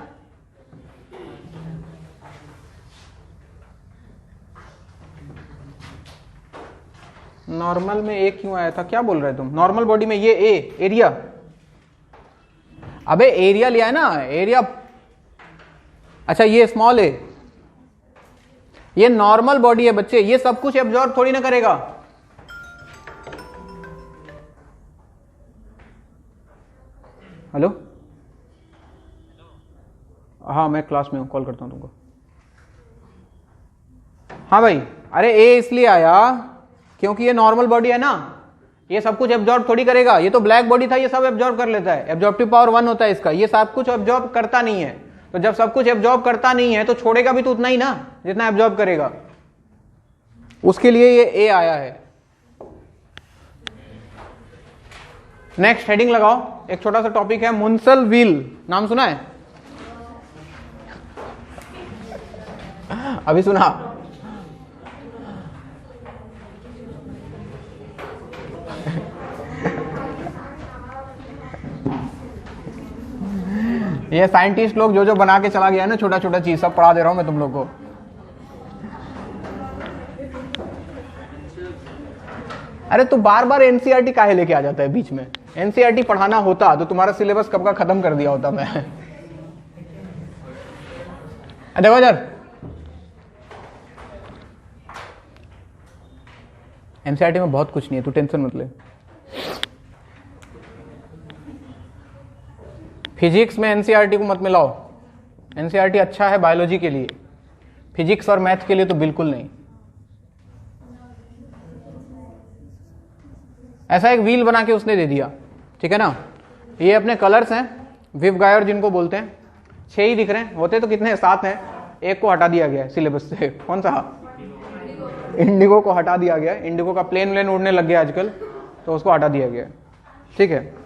नॉर्मल में ए क्यों आया था? क्या बोल रहे तुम? नॉर्मल बॉडी में ये एरिया, अबे एरिया लिया है ना, एरिया। अच्छा, ये स्मॉल ए, ये नॉर्मल बॉडी है बच्चे। ये सब कुछ एब्जॉर्ब थोड़ी ना करेगा। हेलो, हाँ मैं क्लास में हूं, कॉल करता हूं तुमको। हाँ भाई, अरे ए इसलिए आया क्योंकि ये नॉर्मल बॉडी है ना, ये सब कुछ एब्जॉर्ब थोड़ी करेगा। ये तो ब्लैक बॉडी था, ये सब एब्जॉर्ब कर लेता है। एब्जॉर्प्टिव पावर 1 होता है इसका। ये सब कुछ एब्जॉर्ब करता नहीं है, तो जब सब कुछ एब्जॉर्ब करता नहीं है तो छोड़ेगा भी तो उतना ही ना जितना एब्जॉर्ब करेगा। उसके लिए ये ए आया है। नेक्स्ट हेडिंग लगाओ, एक छोटा सा टॉपिक है मुनसल व्हील। नाम सुना है? अभी सुना? ये साइंटिस्ट लोग जो जो बना के चला गया है ना, छोटा छोटा चीज, सब पढ़ा दे रहा हूं मैं तुम लोग को। अरे तू बार बार एनसीईआरटी काहे लेके आ जाता है बीच में? एनसीईआरटी पढ़ाना होता तो तुम्हारा सिलेबस कब का खत्म कर दिया होता मैं। देखो इधर, एनसीईआरटी में बहुत कुछ नहीं है, तू टेंशन मत ले। फिजिक्स में एनसीईआरटी को मत मिलाओ, एनसीईआरटी अच्छा है बायोलॉजी के लिए, फिजिक्स और मैथ के लिए तो बिल्कुल नहीं। ऐसा एक व्हील बना के उसने दे दिया, ठीक है ना। ये अपने कलर्स हैं, विव गायर जिनको बोलते हैं, 6 ही दिख रहे हैं, होते तो कितने 7 हैं, एक को हटा दिया गया है सिलेबस से। कौन सा? इंडिगो को हटा दिया गया। इंडिगो का प्लेन उड़ने लग गया आजकल, तो उसको हटा दिया गया, ठीक है।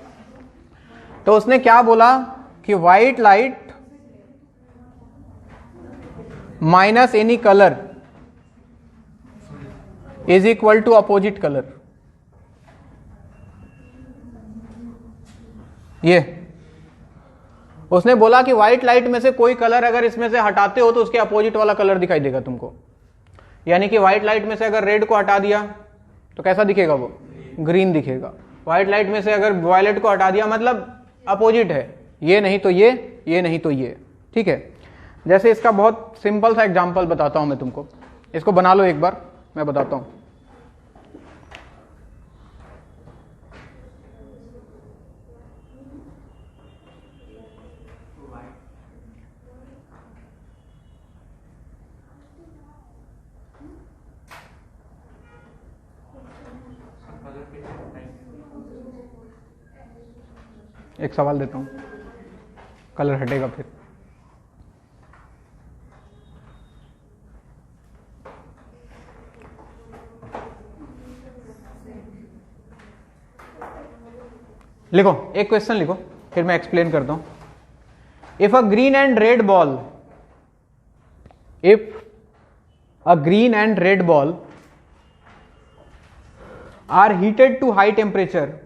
तो उसने क्या बोला कि white light minus any colour is equal to opposite colour. ये उसने बोला कि व्हाइट लाइट में से कोई कलर अगर इसमें से हटाते हो तो उसके अपोजिट वाला कलर दिखाई देगा तुमको। यानी कि व्हाइट लाइट में से अगर रेड को हटा दिया तो कैसा दिखेगा? वो ग्रीन दिखेगा। व्हाइट लाइट में से अगर वायलेट को हटा दिया मतलब अपोजिट है, ये नहीं तो ये नहीं तो ये, ठीक है। जैसे इसका बहुत सिंपल सा एग्जांपल बताता हूं मैं तुमको, इसको बना लो एक बार, मैं बताता हूं। एक सवाल देता हूं, कलर हटेगा फिर। लिखो, एक क्वेश्चन लिखो, फिर मैं एक्सप्लेन करता हूं। If a green and red ball, if a green and red ball are heated to high temperature,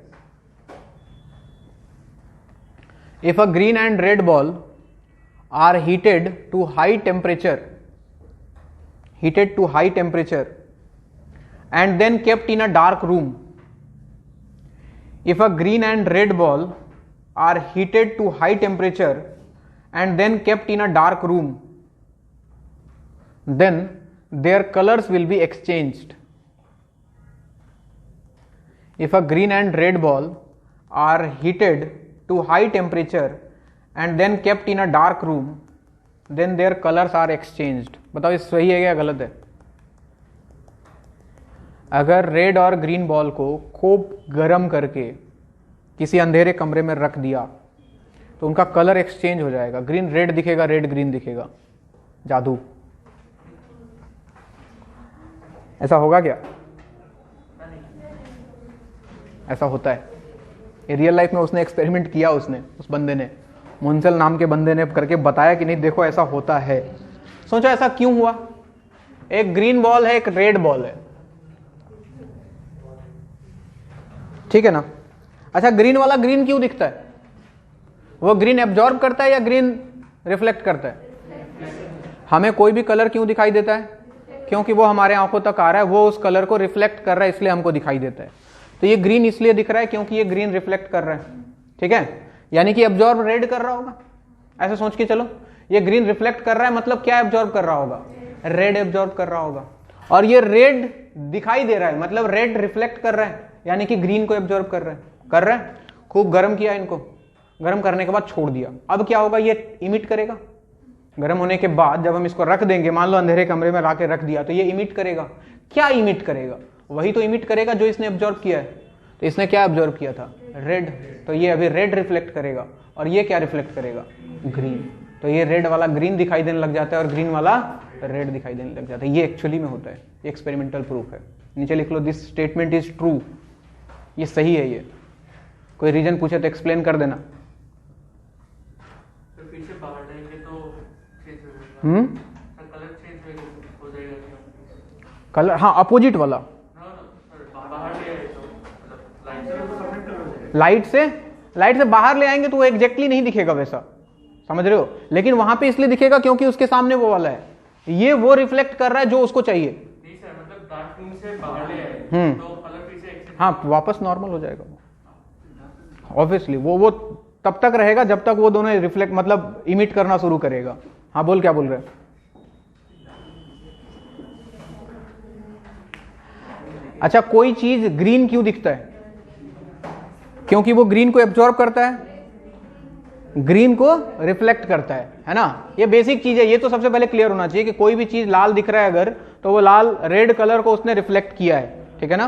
if a green and red ball are heated to high temperature and then kept in a dark room, if a green and red ball are heated to high temperature and then kept in a dark room, then their colors will be exchanged. If a green and red ball are heated to high temperature and then kept in a dark room, then their colors are exchanged. बताओ ये सही है या गलत है? अगर red और green ball को खूब गर्म करके किसी अंधेरे कमरे में रख दिया तो उनका कलर एक्सचेंज हो जाएगा, ग्रीन रेड दिखेगा, रेड ग्रीन दिखेगा। जादू। ऐसा होगा क्या? ऐसा होता है। ये रियल लाइफ में उसने एक्सपेरिमेंट किया, उसने, उस बंदे ने, मुंसल नाम के बंदे ने करके बताया कि नहीं देखो ऐसा होता है। सोचो ऐसा क्यों हुआ? एक ग्रीन बॉल है, एक रेड बॉल है, ठीक है ना। अच्छा, ग्रीन वाला ग्रीन क्यों दिखता है? वो ग्रीन एब्जॉर्ब करता है या ग्रीन रिफ्लेक्ट करता है? हमें कोई भी कलर क्यों दिखाई देता है? क्योंकि वो हमारे आंखों तक आ रहा है, वो उस कलर को रिफ्लेक्ट कर रहा है, इसलिए हमको दिखाई देता है। तो ये ग्रीन इसलिए दिख रहा है क्योंकि ये ग्रीन रिफ्लेक्ट कर रहा है, ठीक है। यानी कि एब्जॉर्ब रेड कर रहा होगा, ऐसे सोच के चलो। ये ग्रीन रिफ्लेक्ट कर रहा है मतलब क्या एब्जॉर्ब कर रहा होगा? रेड एब्जॉर्ब कर रहा होगा। और ये रेड दिखाई दे रहा है मतलब रेड रिफ्लेक्ट कर रहा है, यानी कि ग्रीन को एब्जॉर्ब कर रहा है। खूब गर्म किया इनको, गर्म करने के बाद छोड़ दिया। अब क्या होगा? ये इमिट करेगा। गर्म होने के बाद जब हम इसको रख देंगे, मान लो अंधेरे कमरे में लाके रख दिया, तो ये इमिट करेगा। क्या इमिट करेगा? वही तो इमिट करेगा जो इसने एब्जॉर्ब किया है। तो इसने क्या एब्जॉर्ब किया था? रेड। तो ये अभी रेड रिफ्लेक्ट करेगा, और ये क्या रिफ्लेक्ट करेगा? ग्रीन। तो ये रेड वाला ग्रीन दिखाई देने लग जाता है और ग्रीन वाला रेड दिखाई देने लग जाता है। ये एक्चुअली में होता है, ये एक्सपेरिमेंटल प्रूफ है। नीचे लिख लो, दिस स्टेटमेंट इज ट्रू। ये सही है। ये कोई रीजन पूछे तो एक्सप्लेन कर देना। तो पीछे बाहर जाएंगे तो चेंज कलर चेंज हो जाएगा क्या? कलर, हाँ, अपोजिट वाला। बाहर ले आए तो मतलब लाइट से बाहर ले आएंगे तो वो एग्जैक्टली नहीं दिखेगा वैसा, समझ रहे हो। लेकिन वहां पे इसलिए दिखेगा क्योंकि उसके सामने वो वाला है, ये वो रिफ्लेक्ट कर रहा है जो उसको चाहिए। नहीं सर, मतलब डार्क रूम से बाहर ले आए तो कलर पीछे एक्सचेंज, हाँ, वापस नॉर्मल हो जाएगा ऑब्वियसली। वो तब तक रहेगा जब तक वो दोनों रिफ्लेक्ट मतलब इमिट करना शुरू करेगा। हाँ बोल, क्या बोल रहे हैं? अच्छा, कोई चीज ग्रीन क्यों दिखता है? क्योंकि वो ग्रीन को एब्जॉर्ब करता है। ग्रीन को रिफ्लेक्ट करता है ना। ये बेसिक चीज है, ये तो सबसे पहले क्लियर होना चाहिए कि कोई भी चीज लाल दिख रहा है अगर, तो वो लाल रेड कलर को उसने रिफ्लेक्ट किया है, ठीक है ना।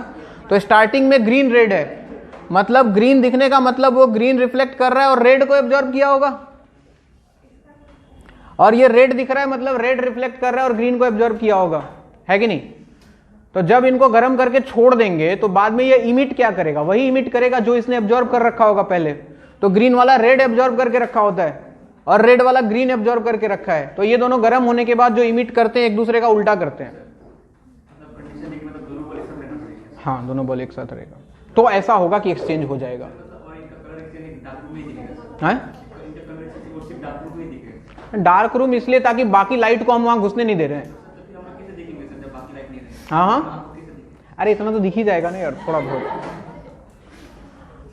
तो स्टार्टिंग में ग्रीन रेड है, मतलब ग्रीन दिखने का मतलब वो ग्रीन रिफ्लेक्ट कर रहा है और रेड को एब्जॉर्ब किया होगा, और ये रेड दिख रहा है मतलब रेड रिफ्लेक्ट कर रहा है और ग्रीन को एब्जॉर्ब किया होगा, है कि नहीं। तो जब इनको गर्म करके छोड़ देंगे तो बाद में ये इमिट क्या करेगा, वही इमिट करेगा जो इसने एब्जॉर्ब कर रखा होगा पहले। तो ग्रीन वाला रेड एब्जॉर्ब करके रखा होता है और रेड वाला ग्रीन एब्जॉर्ब करके रखा है, तो ये दोनों गर्म होने के बाद जो इमिट करते हैं एक दूसरे का उल्टा करते हैं। हाँ, दोनों बॉल एक साथ रहेगा तो ऐसा होगा कि एक्सचेंज हो जाएगा। डार्क रूम इसलिए ताकि बाकी लाइट को हम वहां घुसने नहीं दे रहे हैं। हाँ हाँ, अरे इतना तो दिख ही जाएगा ना यार, थोड़ा बहुत।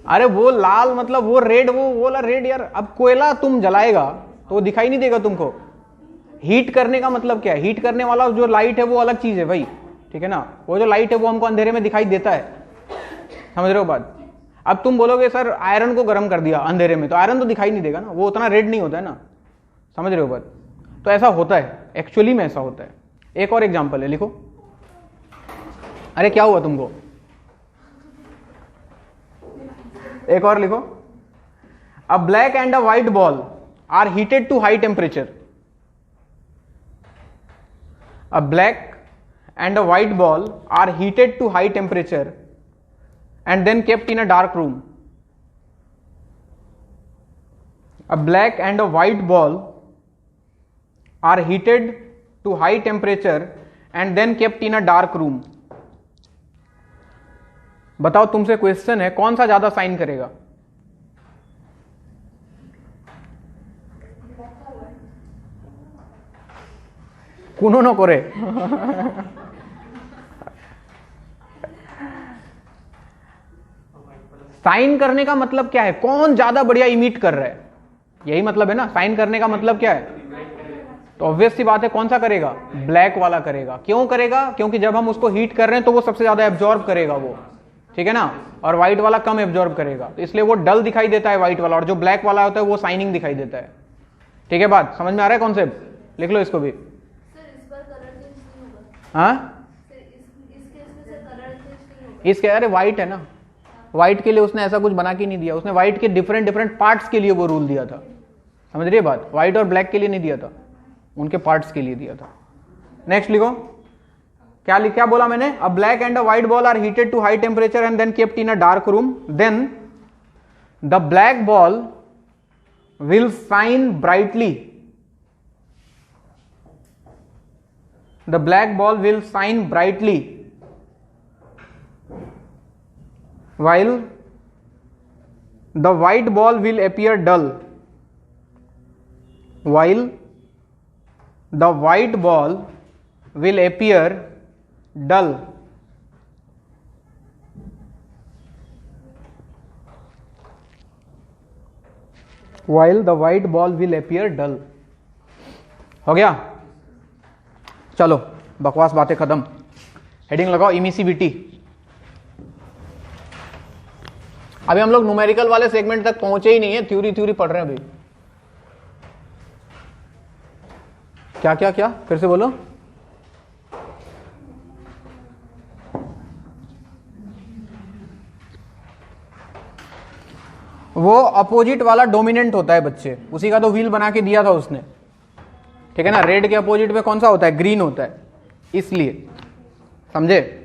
अरे वो लाल मतलब वो रेड, वो वाला रेड यार, अब कोयला तुम जलाएगा तो वो दिखाई नहीं देगा तुमको। हीट करने का मतलब क्या है, हीट करने वाला जो लाइट है वो अलग चीज है भाई, ठीक है ना। वो जो लाइट है वो हमको अंधेरे में दिखाई देता है, समझ रहे हो बात। अब तुम बोलोगे सर आयरन को गर्म कर दिया अंधेरे में, तो आयरन तो दिखाई नहीं देगा ना, वो उतना रेड नहीं होता है ना, समझ रहे हो बात। तो ऐसा होता है, एक्चुअली में ऐसा होता है। एक और एग्जांपल है, लिखो। अरे क्या हुआ तुमको, एक और लिखो। A black and a white ball are heated to high temperature. A black and a white ball are heated to high temperature and then kept in a dark room. A black and a white ball are heated to high temperature and then kept in a dark room. बताओ, तुमसे question है, कौन सा ज्यादा sign करेगा? कुनो न करे। Sign करने का मतलब क्या है, कौन ज्यादा बढ़िया इमिट कर रहा है, यही मतलब है ना। साइन करने का मतलब क्या है, तो ऑब्वियस सी बात है कौन सा करेगा, ब्लैक वाला करेगा। क्यों करेगा, क्योंकि जब हम उसको हीट कर रहे हैं तो वो सबसे ज्यादा एब्जॉर्ब करेगा वो, ठीक है ना, और व्हाइट वाला कम एब्जॉर्ब करेगा, तो इसलिए वो डल दिखाई देता है व्हाइट वाला, और जो ब्लैक वाला होता है वो शाइनिंग दिखाई देता है। ठीक है, बात समझ में आ रहा है कॉन्सेप्ट, लिख लो इसको भी। हाँ, इसके अरे व्हाइट है ना, व्हाइट के लिए उसने ऐसा कुछ बना के नहीं दिया, उसने व्हाइट के डिफरेंट डिफरेंट पार्ट्स के लिए वो रूल दिया था, समझ रही है बात। व्हाइट और ब्लैक के लिए नहीं दिया था, उनके पार्ट्स के लिए दिया था। नेक्स्ट लिखो, क्या बोला मैंने, a black and a white ball are heated to high temperature and then kept in a dark room, then the black ball will shine brightly, the black ball will shine brightly while the white ball will appear dull, while the white ball will appear dull. While the white ball will appear dull. हो गया, चलो बकवास बातें खत्म, heading लगाओ emissivity. अभी हम लोग न्यूमेरिकल वाले सेगमेंट तक पहुंचे ही नहीं है, थ्योरी पढ़ रहे हैं अभी। क्या फिर से बोलो। वो अपोजिट वाला डोमिनेंट होता है बच्चे, उसी का तो व्हील बना के दिया था उसने, ठीक है ना। रेड के अपोजिट में कौन सा होता है, ग्रीन होता है, इसलिए समझे।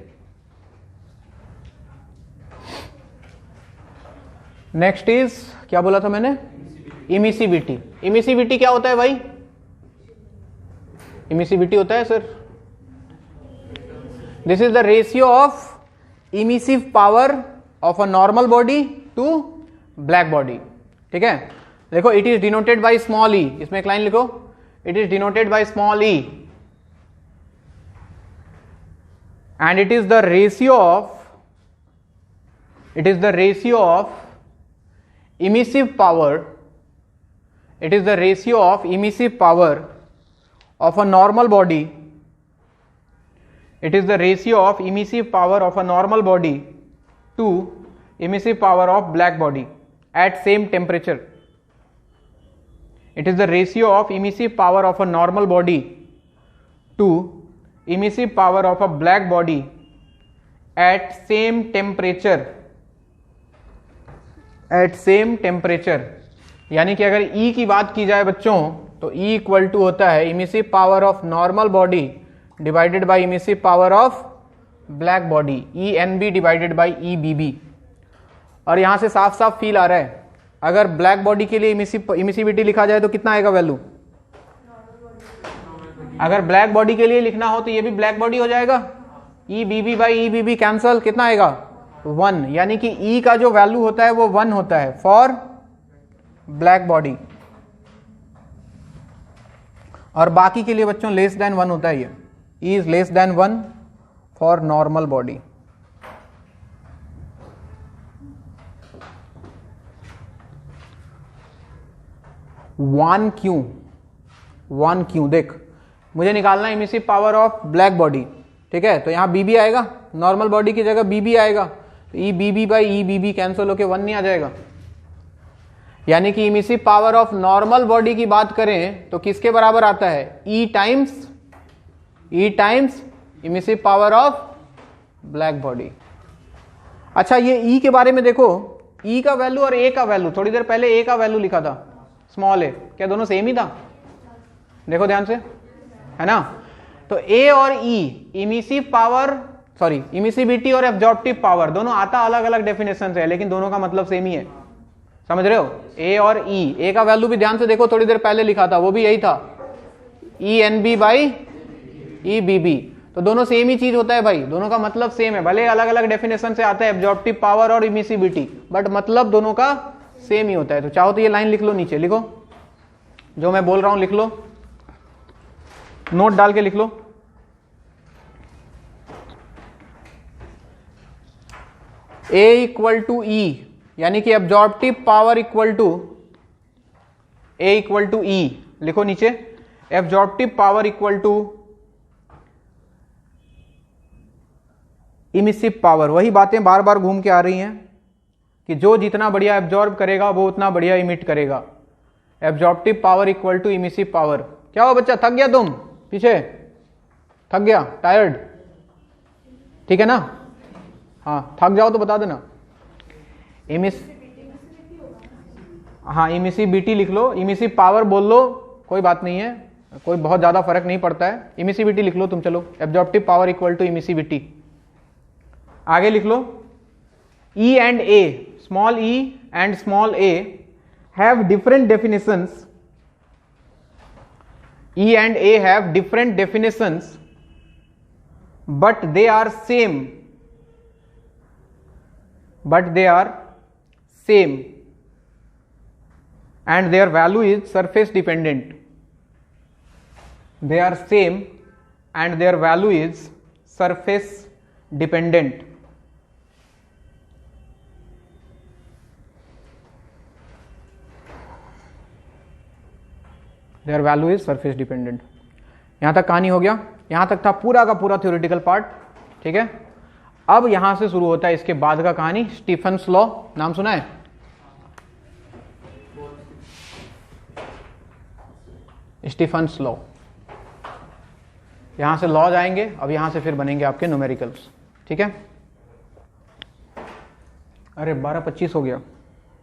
नेक्स्ट इज, क्या बोला था मैंने, इमिसिविटी। इमिसिविटी क्या होता है भाई, इमिसिविटी होता है sir, this is the ratio of emissive power of a normal body to black body, ठीक है। देखो, it is denoted by small e, इसमें एक लाइन लिखो, it is denoted by small e and it is the ratio of emissive power, it is the ratio of emissive power of a normal body, it is the ratio of emissive power of a normal body to emissive power of black body at same temperature, it is the ratio of emissive power of a normal body to emissive power of a black body at same temperature. यानी कि अगर E की बात की जाए बच्चों तो E equal to होता है emissive power of normal body divided by emissive power of black body, ENB divided by EBB। और यहां से साफ साफ फील आ रहा है, अगर ब्लैक बॉडी के लिए इमिसिविटी लिखा जाए तो कितना आएगा वैल्यू? अगर ब्लैक बॉडी के लिए लिखना हो तो ये भी ब्लैक बॉडी हो जाएगा, EBB बाई EBB कैंसल, कितना आएगा 1। यानी कि E का जो वैल्यू होता है वो 1 होता है फॉर ब्लैक बॉडी, और बाकी के लिए बच्चों लेस देन 1 होता है। ये E is less than 1 for normal body. One क्यों देख, मुझे निकालना है emissive power of black body, ठीक है, तो यहां BB आएगा, नॉर्मल बॉडी की जगह BB आएगा, तो EBB बाई EBB कैंसिल होके 1 नहीं आ जाएगा। यानी कि emissive power of normal body की बात करें तो किसके बराबर आता है? E times emissive power of black body. अच्छा, ये E के बारे में देखो, E का वैल्यू और A का वैल्यू, थोड़ी देर पहले A का वैल्यू लिखा था स्मॉल a, क्या दोनों सेम ही था? देखो ध्यान से, है ना। तो A और E इमिसिविटी और एब्जॉर्प्टिव पावर दोनों आता अलग अलग डेफिनेशन से है, लेकिन दोनों का मतलब सेम ही है, समझ रहे हो? A और E, A का वैल्यू भी ध्यान से देखो, थोड़ी देर पहले लिखा था, वो भी यही था, ENB बाई EBB। तो दोनों सेम ही चीज होता है भाई, दोनों का मतलब सेम है, भले अलग अलग डेफिनेशन से आता है एब्जॉर्प्टिव पावर और इमिसिविटी, बट मतलब दोनों का सेम ही होता है। तो चाहो तो ये लाइन लिख लो, नीचे लिखो, जो मैं बोल रहा हूं लिख लो, नोट डाल के लिख लो। A इक्वल टू E, यानी कि absorptive power equal to A equal to E, लिखो नीचे, absorptive power equal to emissive power. वही बातें बार बार घूम के आ रही हैं कि जो जितना बढ़िया एब्जॉर्ब करेगा वो उतना बढ़िया इमिट करेगा। Absorptive power equal to emissive power. क्या हो बच्चा, थक गया तुम? पीछे थक गया, टायर्ड, ठीक है ना? हाँ, थक जाओ तो बता देना। हाँ, इमिसिविटी लिख लो, इमिसिव पावर बोल लो, कोई बात नहीं है, कोई बहुत ज्यादा फर्क नहीं पड़ता है। इमिसिविटी लिख लो तुम, चलो, absorptive power equal to emissivity. आगे लिख लो, E and A, small e and small a have different definitions. E and A have different definitions, but they are same. And their value is surface dependent. They are same and their value is surface dependent. Their value is surface dependent. यहां तक कहानी हो गया, यहां तक था पूरा का पूरा थ्योरेटिकल पार्ट, ठीक है। अब यहां से शुरू होता है इसके बाद का कहानी, स्टीफन्स लॉ, नाम सुना है? स्टीफन्स लॉ, यहां से लॉज आएंगे, अब यहां से फिर बनेंगे आपके न्यूमेरिकल्स, ठीक है। अरे 12:25 हो गया,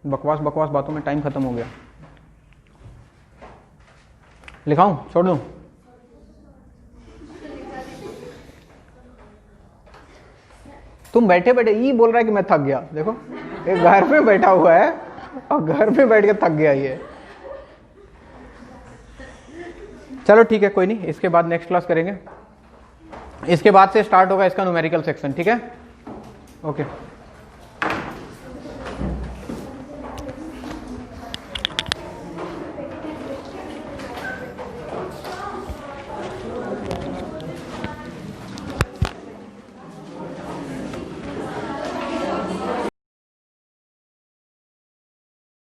बकवास बातों में टाइम खत्म हो गया। लिखाऊं, छोड़ दूं? तुम बैठे बैठे ये बोल रहा है कि मैं थक गया। देखो, एक घर में बैठा हुआ है और घर में बैठ के थक गया ये। चलो ठीक है, कोई नहीं, इसके बाद नेक्स्ट क्लास करेंगे, इसके बाद से स्टार्ट होगा इसका न्यूमेरिकल सेक्शन, ठीक है। ओके।